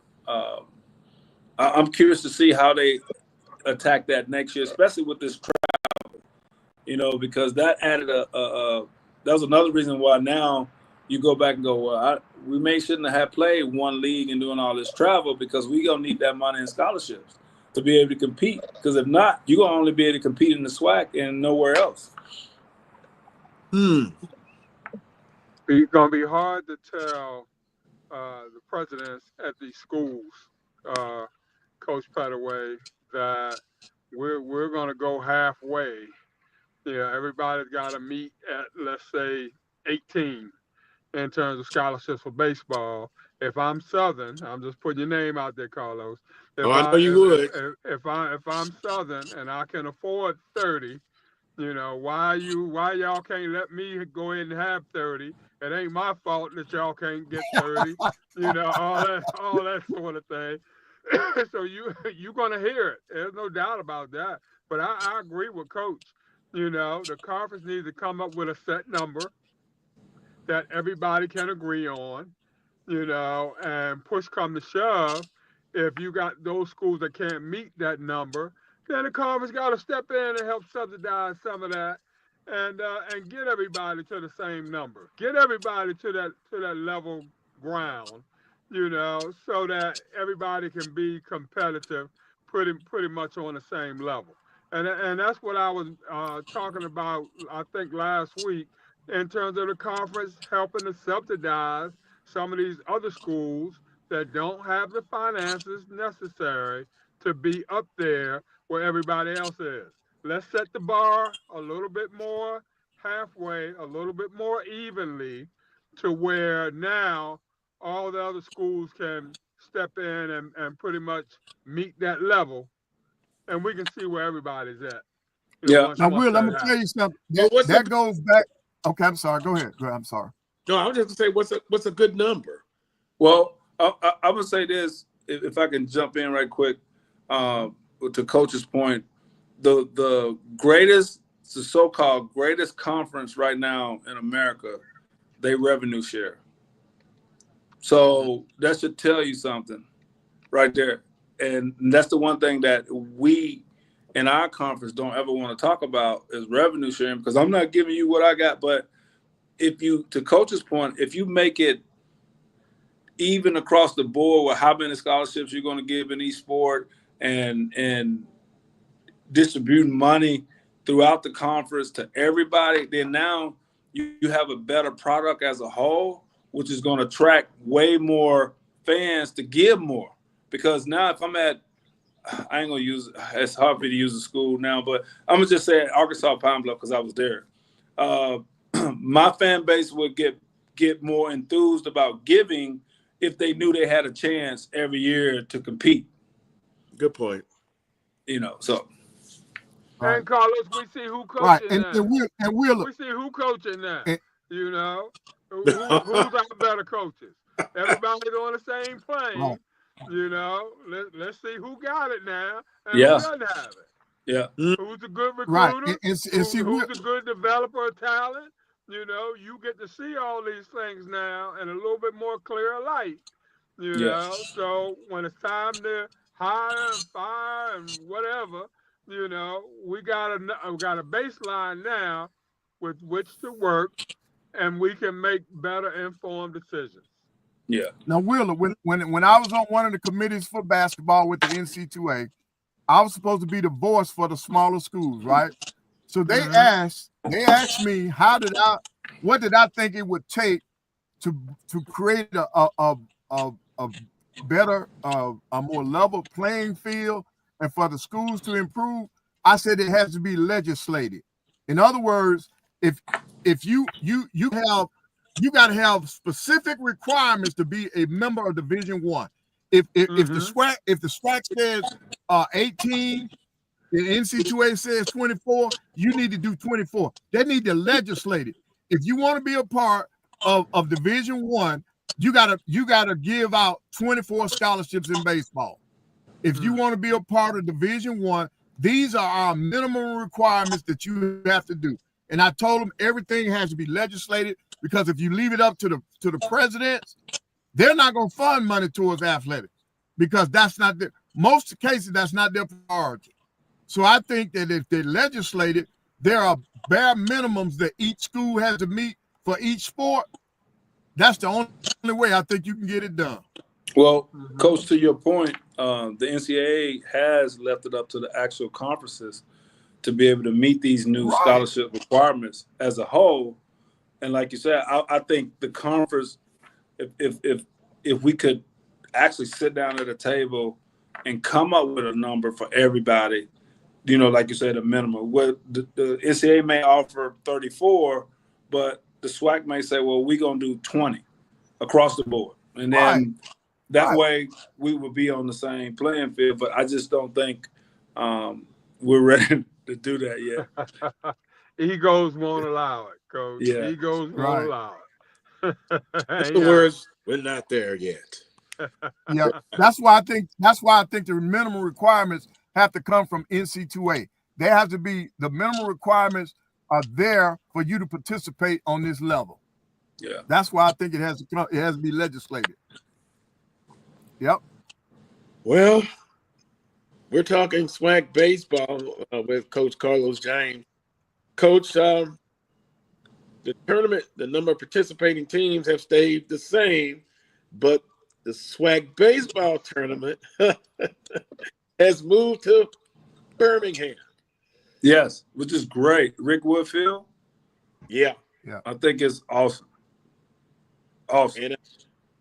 I'm curious to see how they attack that next year, especially with this travel, because that added that was another reason why now you go back and go, well, we shouldn't have played one league and doing all this travel because we going to need that money in scholarships to be able to compete. Because if not, you're going to only be able to compete in the SWAC and nowhere else. It's going to be hard to tell the presidents at these schools, Coach Pettaway, that we're going to go halfway. Everybody's got to meet at, let's say, 18 in terms of scholarships for baseball. If I'm Southern, I'm just putting your name out there, Carlos. I know you would. If I'm Southern and I can afford 30, why y'all can't let me go in and have 30? It ain't my fault that y'all can't get 30. All that sort of thing. So you're gonna hear it. There's no doubt about that. But I agree with Coach. The conference needs to come up with a set number that everybody can agree on, and push come to shove. If you got those schools that can't meet that number, then the conference got to step in and help subsidize some of that, and get everybody to the same number, get everybody to that level ground, so that everybody can be competitive, pretty much on the same level. And that's what I was talking about, I think, last week, in terms of the conference helping to subsidize some of these other schools that don't have the finances necessary to be up there where everybody else is. Let's set the bar a little bit more halfway, a little bit more evenly, to where now all the other schools can step in and pretty much meet that level, and we can see where everybody's at. Now, Will, let me tell you something. That goes back. Okay, I'm sorry. Go ahead. I'm sorry. No, I was just gonna say, what's a good number? Well, I would say this, if I can jump in right quick, to Coach's point, the so-called greatest conference right now in America, they revenue share. So that should tell you something right there. And that's the one thing that we in our conference don't ever want to talk about is revenue sharing, because I'm not giving you what I got. But to Coach's point, if you make it even across the board with how many scholarships you're going to give in each sport and distributing money throughout the conference to everybody, then now you have a better product as a whole, which is going to attract way more fans to give more. Because now if I'm at, I ain't going to use, it's hard for me to use a school now, but I'm going to just say Arkansas Pine Bluff because I was there. My fan base would get more enthused about giving if they knew they had a chance every year to compete. Good point. So. And Carlos, we see who coaching right. that. And we'll we see who coaching that. Who's our better coaches? Everybody's on the same plane. Right. Let's see who got it now and who doesn't have it. Yeah. Who's a good recruiter? Right. Who's a good developer of talent? You get to see all these things now in a little bit more clear light. So when it's time to hire and fire and whatever, we got a baseline now with which to work, and we can make better informed decisions. Yeah. Now, Wheeler, when I was on one of the committees for basketball with the NC2A, I was supposed to be the voice for the smaller schools, right? So they asked me what did I think it would take to create a better, a more level playing field and for the schools to improve. I said it has to be legislated. In other words, if you got to have specific requirements to be a member of Division I. If the SWAC says 18, the NC2A says 24, you need to do 24. They need to legislate it. If you want to be a part of Division I, you gotta give out 24 scholarships in baseball. If you want to be a part of Division I, these are our minimum requirements that you have to do. And I told them everything has to be legislated, because if you leave it up to the presidents, they're not going to fund money towards athletics, because that's not most cases, that's not their priority. So I think that if they legislate it, there are bare minimums that each school has to meet for each sport. That's the only way I think you can get it done. Well, Coach, to your point, the NCAA has left it up to the actual conferences to be able to meet these new scholarship requirements as a whole. And like you said, I think the conference, if we could actually sit down at a table and come up with a number for everybody, you know, like you said, a minimum. What the NCAA may offer 34, but the SWAC may say, well, we're going to do 20 across the board. And then that way we would be on the same playing field. But I just don't think we're ready to do that yet. Egos won't allow it, Coach. Yeah. Egos won't allow it. That's the words. We're not there yet. Yeah, that's why I think the minimum requirements have to come from NC2A. They have to be, the minimum requirements are there for you to participate on this level. Yeah, that's why I think it has to come. It has to be legislated. Yep. Well, we're talking SWAC baseball with Coach Carlos James. Coach, the tournament, the number of participating teams have stayed the same, but the SWAC baseball tournament has moved to Birmingham. Yes, which is great. Rick Woodfield. Yeah. I think it's awesome. Awesome. And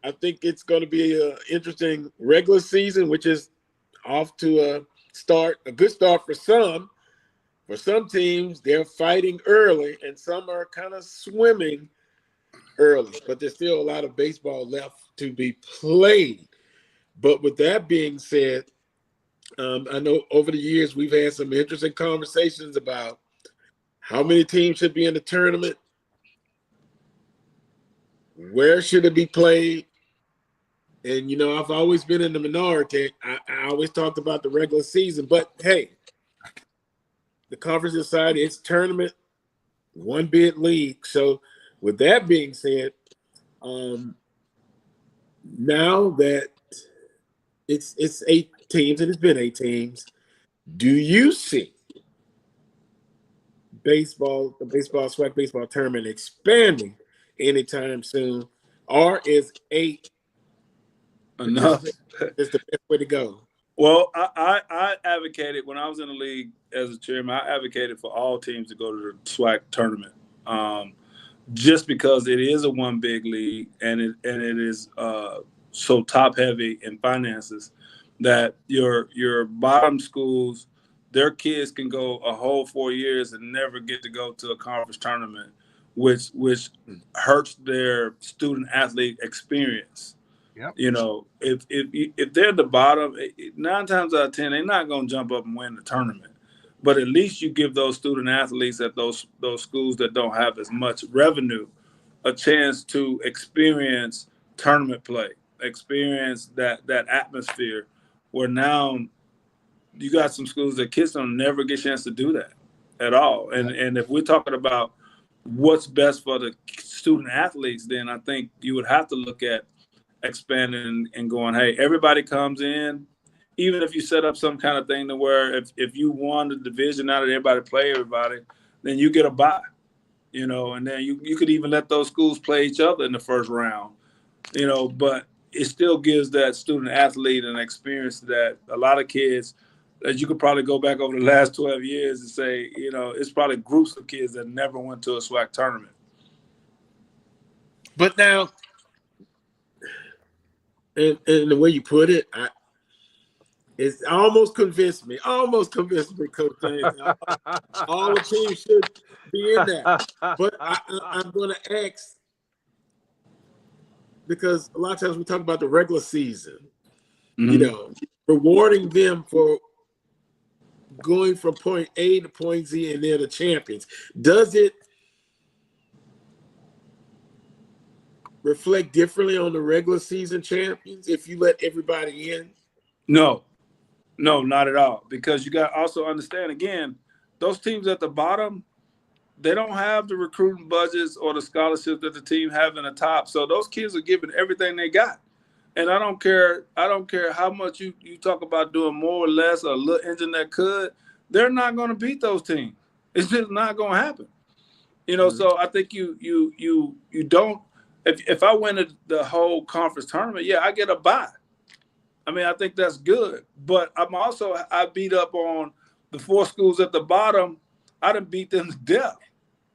I think it's going to be an interesting regular season, which is off to a good start for some. For some teams, they're fighting early, and some are kind of swimming early, but there's still a lot of baseball left to be played. But with that being said, I know over the years we've had some interesting conversations about how many teams should be in the tournament, where should it be played, and you know, I've always been in the minority. I always talked about the regular season, but hey, the conference decided it's tournament, one bid league. So with that being said, now that it's 8 teams and it's been 8 teams, do you see the SWAC baseball tournament expanding anytime soon, or is 8 enough? Is the best way to go? Well, I advocated when I was in the league as a chairman. I advocated for all teams to go to the SWAC tournament, just because it is a one big league and it is so top heavy in finances that your bottom schools, their kids can go a whole 4 years and never get to go to a conference tournament, which hurts their student athlete experience. Yep. You know, if they're at the bottom, 9 times out of 10, they're not going to jump up and win the tournament. But at least you give those student athletes at those schools that don't have as much revenue a chance to experience tournament play, experience that atmosphere, where now you got some schools that kids don't never get a chance to do that at all. And if we're talking about what's best for the student athletes, then I think you would have to look at expanding and going, hey, everybody comes in, even if you set up some kind of thing to where if you won the division out of everybody play everybody, then you get a bye, you know, and then you could even let those schools play each other in the first round. but it still gives that student athlete an experience that a lot of kids that you could probably go back over the last 12 years and say, it's probably groups of kids that never went to a SWAC tournament. But now, and the way you put it, it's almost convinced me, Coach James. All the teams should be in that. But I'm going to ask, because a lot of times we talk about the regular season, rewarding them for going from point A to point Z and they're the champions. Does it reflect differently on the regular season champions if you let everybody in? No, not at all. Because you got to also understand, again, those teams at the bottom, they don't have the recruiting budgets or the scholarships that the team have in the top. So those kids are giving everything they got. And I don't care how much you talk about doing more or less, or a little engine that could. They're not going to beat those teams. It's just not going to happen. So I think you don't. If I win the whole conference tournament, I get a bye. I think that's good. But I beat up on the 4 schools at the bottom. I done beat them to death.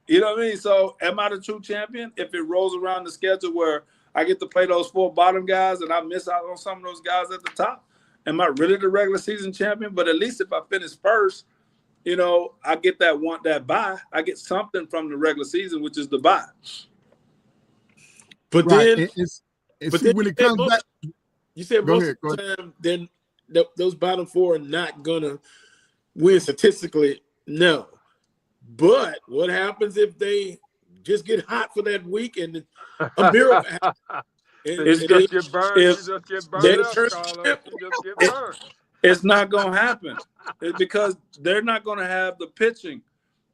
You know what I mean? So am I the true champion if it rolls around the schedule where I get to play those 4 bottom guys and I miss out on some of those guys at the top? Am I really the regular season champion? But at least if I finish first, I get that bye. I get something from the regular season, which is the bye. But right. then when it comes back, you said most of the time, then those bottom 4 are not gonna win statistically. No. But what happens if they just get hot for that week and a miracle happens? You just get burned. You just get burned. It's not going to happen. Because they're not going to have the pitching.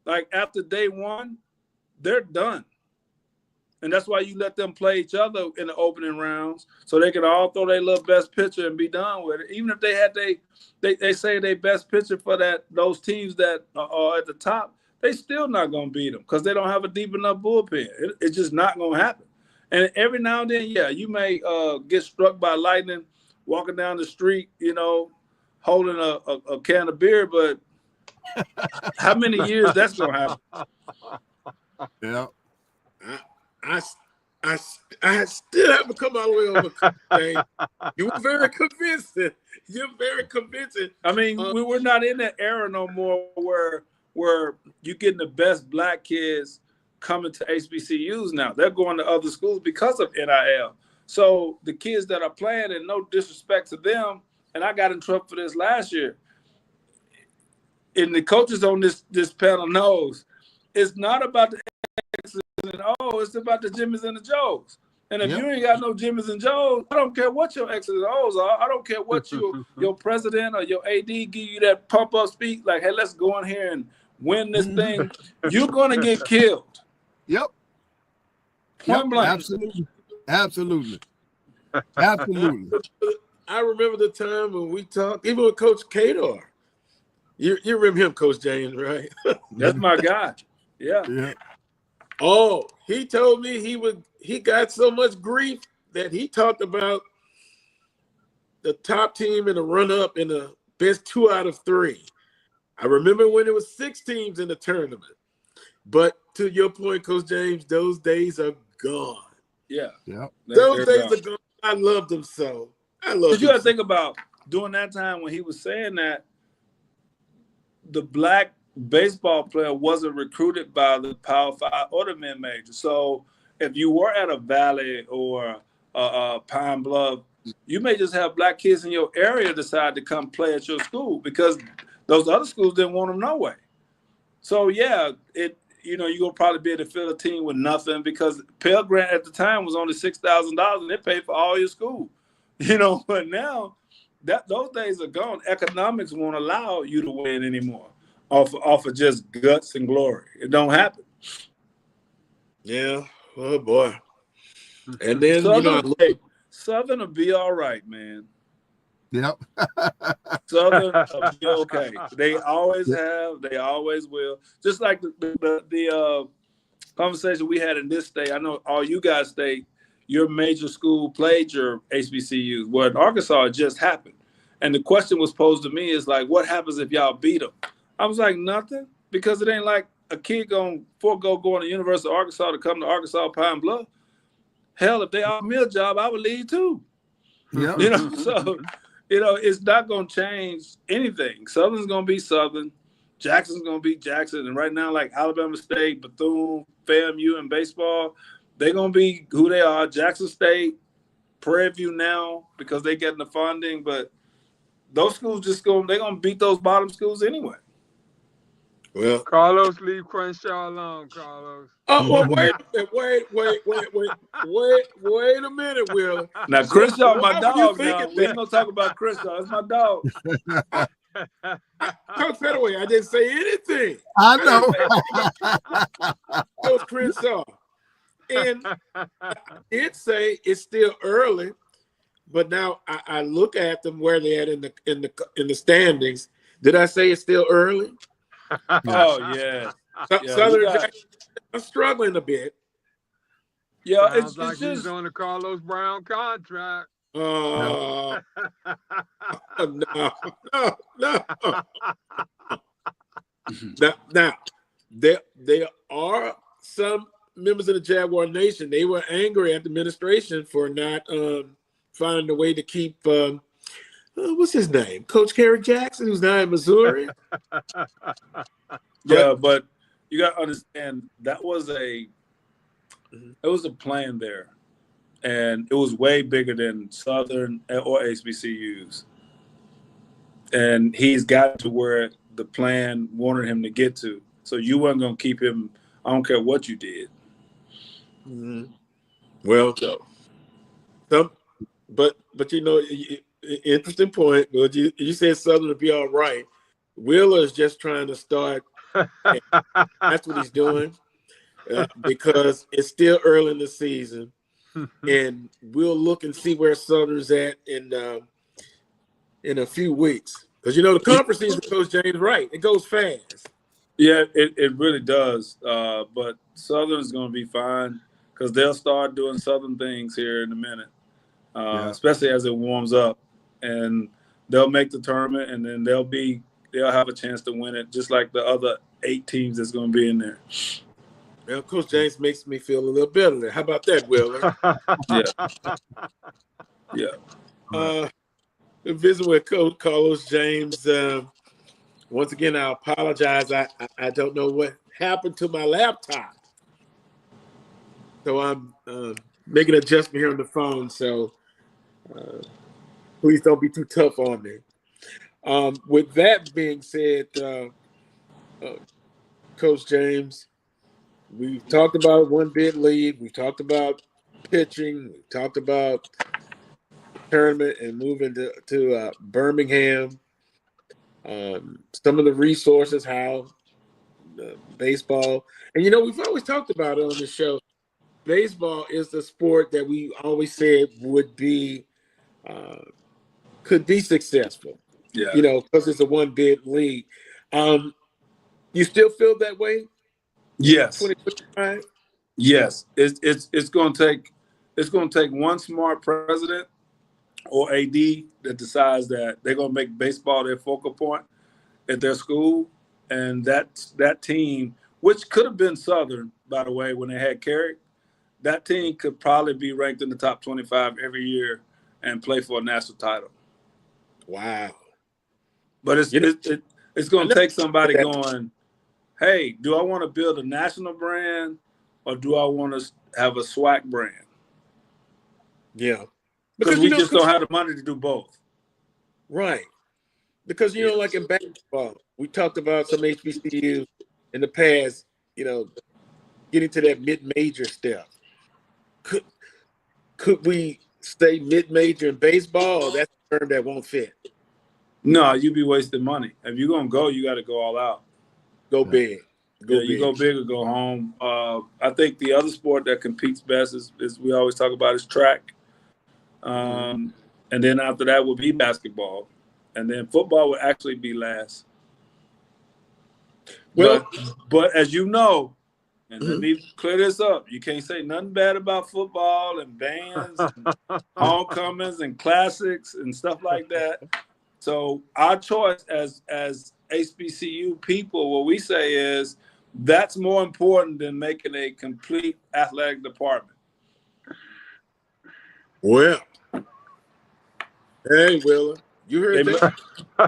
Like after day 1, they're done. And that's why you let them play each other in the opening rounds so they can all throw their little best pitcher and be done with it. Even if they had they say their best pitcher for those teams that are at the top, they still not going to beat them because they don't have a deep enough bullpen. It's just not going to happen. And every now and then, you may get struck by lightning walking down the street, holding a can of beer, but how many years that's going to happen? Yeah. I still haven't come all the way over. You were very convincing. You're very convincing. We're not in that era no more where you're getting the best black kids coming to HBCUs now. They're going to other schools because of NIL. So the kids that are playing, and no disrespect to them, and I got in trouble for this last year, and the coaches on this panel knows, it's not about the X's and O's, it's about the Jimmys and the Joes. And if you ain't got no Jimmys and Joes, I don't care what your X's and O's are. I don't care what your president or your AD give you that pump-up speak, like, hey, let's go in here and win this thing. You're going to get killed. Yep. Point blank. Absolutely. I remember the time when we talked, even with Coach Kadar. You remember him, Coach James, right? That's my guy. Yeah. Oh, he told me he got so much grief that he talked about the top team in the run-up in the best 2 out of 3. I remember when it was 6 teams in the tournament. But to your point, Coach James, those days are gone. Yeah. Those days are gone. I loved them so. But you got to think about during that time when he was saying that the black baseball player wasn't recruited by the Power 5 or the mid-major. So if you were at a Valley or Pine Bluff, you may just have black kids in your area decide to come play at your school because those other schools didn't want them no way. So, you're going to probably be able to fill a team with nothing because Pell Grant at the time was only $6,000 and they paid for all your school. But now those days are gone. Economics won't allow you to win anymore off of just guts and glory. It don't happen. Yeah. Oh, boy. And then, Southern will be all right, man. Yep. Southern will be okay. They always have. They always will. Just like the conversation we had in this state. I know all you guys state, your major school played your HBCUs. Well, in Arkansas, it just happened. And the question was posed to me is like, what happens if y'all beat them? I was like, nothing, because it ain't like a kid going to the University of Arkansas to come to Arkansas Pine Bluff. Hell, if they offered me a job, I would leave too. Yeah. You know, so, you know, it's not going to change anything. Southern's going to be Southern. Jackson's going to be Jackson. And right now, like Alabama State, Bethune, FAMU in baseball, they're going to be who they are. Jackson State, Prairie View now because they're getting the funding. But those schools they're going to beat those bottom schools anyway. Well, Carlos, leave Crenshaw alone, Carlos. Oh, well, wait a minute, Will. Now, Crenshaw, my dog. Now, we ain't gonna talk about Crenshaw. That's my dog. Coach Pettaway, I didn't say anything. I know. Coach Crenshaw, and I did say it's still early, but now I look at them where they at in the standings. Did I say it's still early? Oh yeah. Southern Jackson, I'm struggling a bit. Yeah, it's like just he's on the Carlos Brown contract. No. Now, there are some members of the Jaguar Nation. They were angry at the administration for not finding a way to keep what's his name? Coach Kerry Jackson, who's now in Missouri. Yeah, but you got to understand that was a plan there, and it was way bigger than Southern or HBCUs. And he's got to where the plan wanted him to get to. So you weren't going to keep him. I don't care what you did. Mm-hmm. Well, but you know. Interesting point. Well, you said Southern will be all right. Wheeler is just trying to start. That's what he's doing because it's still early in the season, and we'll look and see where Southern's at in a few weeks. Because you know the conference season, Coach James, right? It goes fast. Yeah, it really does. But Southern's going to be fine because they'll start doing Southern things here in a minute, especially as it warms up. And they'll make the tournament, and then they'll have a chance to win it, just like the other 8 teams that's going to be in there. Well, Coach James makes me feel a little better there. How about that, Wheeler? Yeah. Visit with Coach Carlos James. Once again, I apologize. I don't know what happened to my laptop, so I'm making an adjustment here on the phone. So. Please don't be too tough on me. With that being said, Coach James, we've talked about one bid lead. We've talked about pitching. We've talked about the tournament and moving to Birmingham. Some of the resources, how baseball. And, you know, we've always talked about it on the show. Baseball is the sport that we always said would be could be successful, you know, because it's a one bid league. You still feel that way? Yes. 2025? Yes. It's going to take one smart president or AD that decides that they're going to make baseball their focal point at their school, and that team, which could have been Southern, by the way, when they had Carrick, that team could probably be ranked in the top 25 every year and play for a national title. Wow. But it's going to take somebody going, hey, do I want to build a national brand or do I want to have a SWAC brand? Yeah. Because we just don't have the money to do both. Right. Because, you know, like in basketball, we talked about some HBCUs in the past, you know, getting to that mid-major step. Could we stay mid-major in baseball, or that's a term that won't fit? No, you'd be wasting money. If you're going to go, you got to go all out. Go big. You go big or go home. I think the other sport that competes best is we always talk about is track. And then after that will be basketball. And then football will actually be last. Well, but as you know, And let me clear this up. You can't say nothing bad about football and bands and homecomings and classics and stuff like that. So our choice as HBCU people, what we say is that's more important than making a complete athletic department. Well, hey, Willa, you heard that?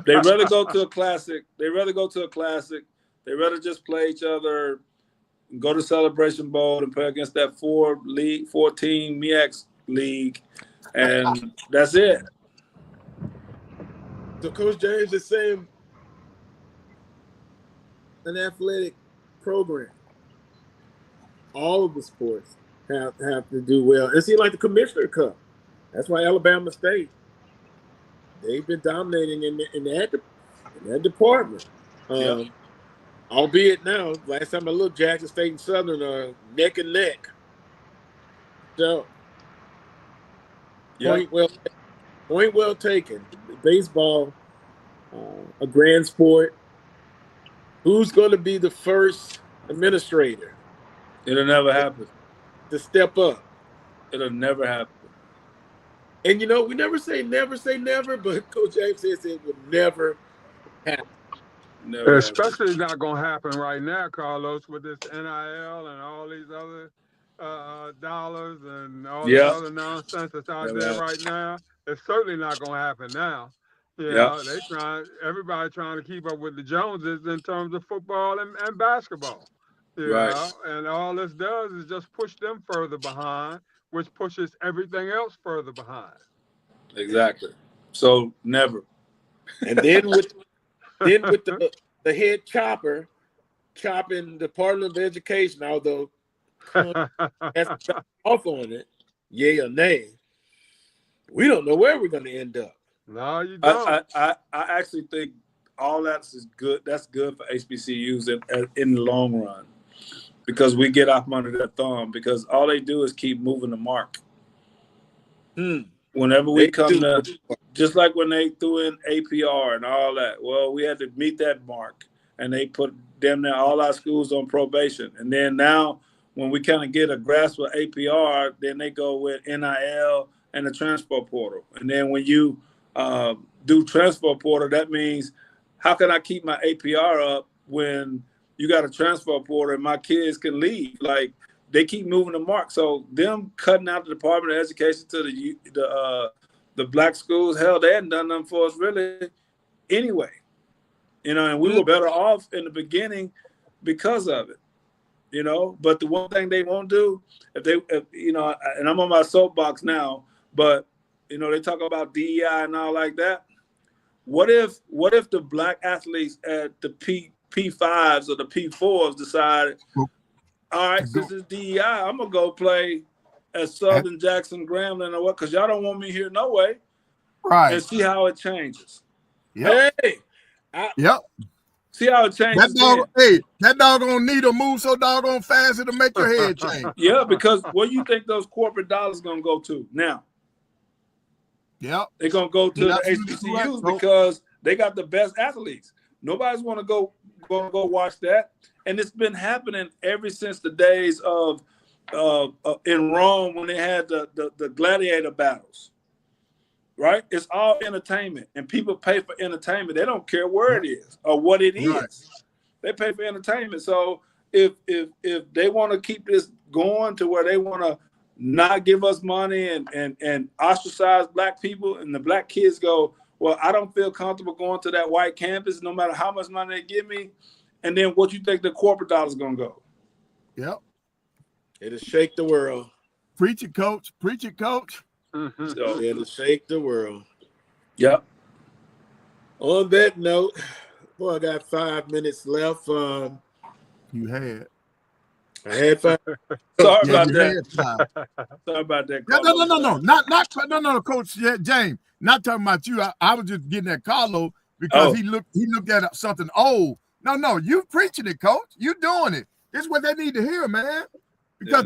They rather go to a classic. They rather just play each other, go to Celebration Bowl and play against that 4-team MEAC league, and that's it. So Coach James is saying an athletic program, all of the sports have to do well. And see, like the Commissioner Cup, that's why Alabama State, they've been dominating in that department. Albeit now, last time I looked, Jackson State and Southern are neck and neck. So, point well taken. Baseball, a grand sport. Who's going to be the first administrator? It'll never happen. To step up. It'll never happen. And we never say never, but Coach James says it will never happen. Especially not going to happen right now, Carlos, with this NIL and all these other dollars and all the other nonsense that's out there right now. It's certainly not going to happen now. Everybody trying to keep up with the Joneses in terms of football and basketball. You know? And all this does is just push them further behind, which pushes everything else further behind. Exactly. So never. And then with the head chopper chopping the Department of Education, although has off on it, yay or nay, we don't know where we're going to end up. No, you don't. I actually think all that's good. That's good for HBCUs in the long run, because we get off under their thumb, because all they do is keep moving the mark. Whenever we just like when they threw in APR and all that, well, we had to meet that mark, and they put damn near all our schools on probation. And then now when we kind of get a grasp of APR, then they go with NIL and the transfer portal. And then when you do transfer portal, that means how can I keep my APR up when you got a transfer portal and my kids can leave? Like, they keep moving the mark. So them cutting out the Department of Education to the black schools, hell, they hadn't done nothing for us really anyway. And we were better off in the beginning because of it. But the one thing they won't do, if and I'm on my soapbox now, but they talk about DEI and all like that. What if the black athletes at the P5s or the P4s decided, all right, since it's DEI, I'm gonna go play at Southern Jackson Grambling or what? Because y'all don't want me here no way. Right. And see how it changes. Yep. Hey. See how it changes. That doggone needle moves so doggone fast it'll make your head change. Yeah, because where you think those corporate dollars gonna go to now? Yep. They're gonna go to the HBCUs because they got the best athletes. Nobody's gonna go watch that. And it's been happening ever since the days of in Rome when they had the gladiator battles. Right? It's all entertainment, and people pay for entertainment. They don't care where it is or what it is. They pay for entertainment. So if they want to keep this going to where they want to not give us money and ostracize black people, and the black kids go, well, I don't feel comfortable going to that white campus no matter how much money they give me. And then what you think the corporate dollar is going to go? Yep. It'll shake the world. Preach it, coach. Preach it, coach. So it'll shake the world. Yep. On that note, boy, I got 5 minutes left. You had. I had 5. Sorry about that. Sorry about that. No, Coach James. Not talking about you. I was just getting at Carlo because he looked at something old. No, you preaching it, Coach. You doing it. This is what they need to hear, man. Because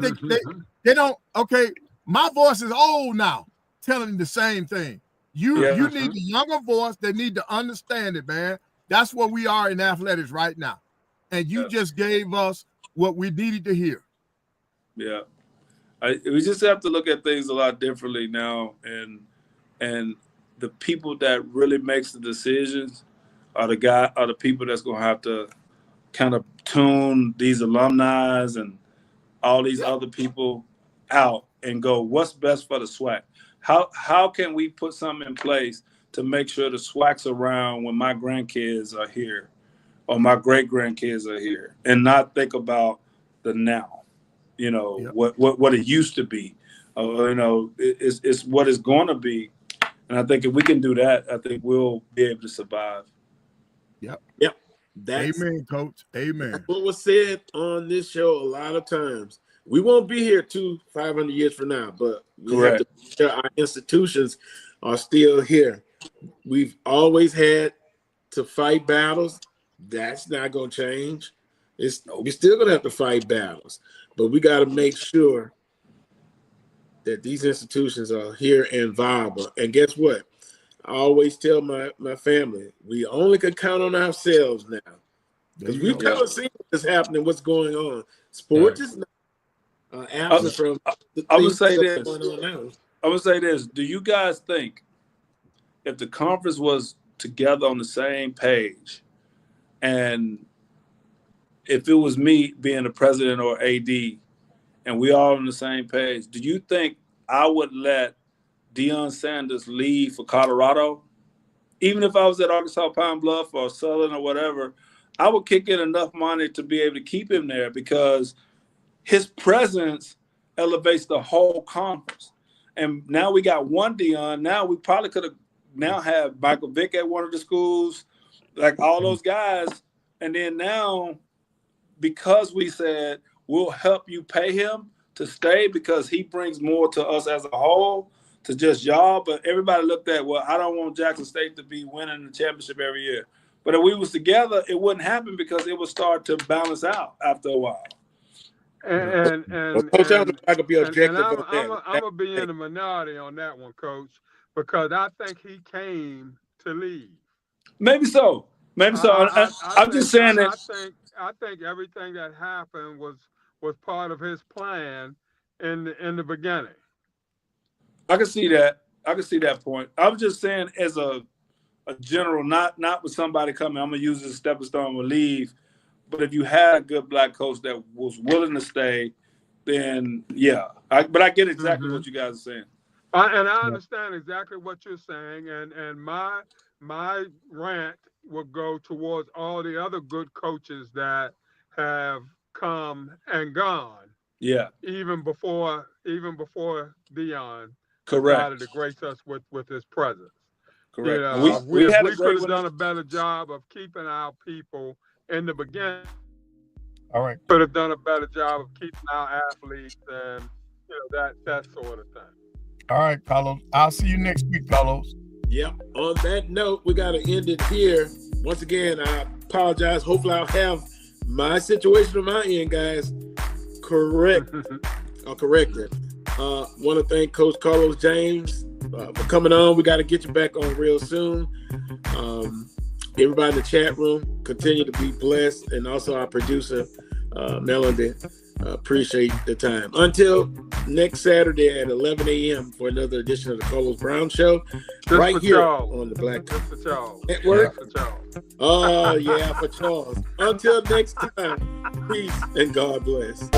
they don't. Okay, my voice is old now, telling the same thing. You need the younger voice. They need to understand it, man. That's where we are in athletics right now. And you just gave us what we needed to hear. Yeah. We just have to look at things a lot differently now, and the people that really makes the decisions are the people that's going to have to kind of tune these alumni and all these other people out and go, what's best for the SWAC? How can we put something in place to make sure the SWAC's around when my grandkids are here or my great-grandkids are here, and not think about the now, what it used to be. It's what it's going to be. And I think if we can do that, I think we'll be able to survive. Yep. Amen, Coach. Amen. That's what was said on this show a lot of times. We won't be here 500 years from now, but we have to make sure our institutions are still here. We've always had to fight battles. That's not going to change. We're still going to have to fight battles, but we got to make sure that these institutions are here and viable. And guess what? I always tell my family, we only can count on ourselves now, because we've kind of seen what's happening, what's going on. Sports is not absent from the I would things say that's this. going on now. I would say this. Do you guys think if the conference was together on the same page, and if it was me being the president or AD, and we all on the same page, do you think I would let Deion Sanders leave for Colorado? Even if I was at Arkansas Pine Bluff or Southern or whatever, I would kick in enough money to be able to keep him there, because his presence elevates the whole conference. And now we got one Deion. Now we probably could have now have Michael Vick at one of the schools, like all those guys. And then now, because we said we'll help you pay him to stay because he brings more to us as a whole, to just y'all. But everybody looked at, well, I don't want Jackson State to be winning the championship every year. But if we was together, it wouldn't happen, because it would start to balance out after a while. And Coach, I could be objective on that. I'm gonna be in the minority on that one, Coach, because I think he came to leave. Maybe so. Maybe so. I'm just saying that. I think everything that happened was part of his plan in the beginning. I can see that. I can see that point. I was just saying, as a general, not with somebody coming, I'm gonna use this stepping stone to leave. But if you had a good black coach that was willing to stay, then yeah. But I get exactly what you guys are saying. And I understand exactly what you're saying. And my rant will go towards all the other good coaches that have come and gone. Yeah. Even before Deion Correct. decided to grace us with his presence. Correct. We could have done a better job of keeping our people in the beginning. All right. Could have done a better job of keeping our athletes and that sort of thing. All right, Carlos. I'll see you next week, Carlos. Yep. On that note, we got to end it here. Once again, I apologize. Hopefully I'll have my situation on my end, guys, corrected. Want to thank Coach Carlos James for coming on. We got to get you back on real soon. Everybody in the chat room, continue to be blessed. And also our producer, Melody, appreciate the time. Until next Saturday at 11 a.m. for another edition of the Carlos Brown Show, right here Charles. on the Black Charles. Network. For Charles. Oh, yeah, for Charles. Until next time, peace and God bless.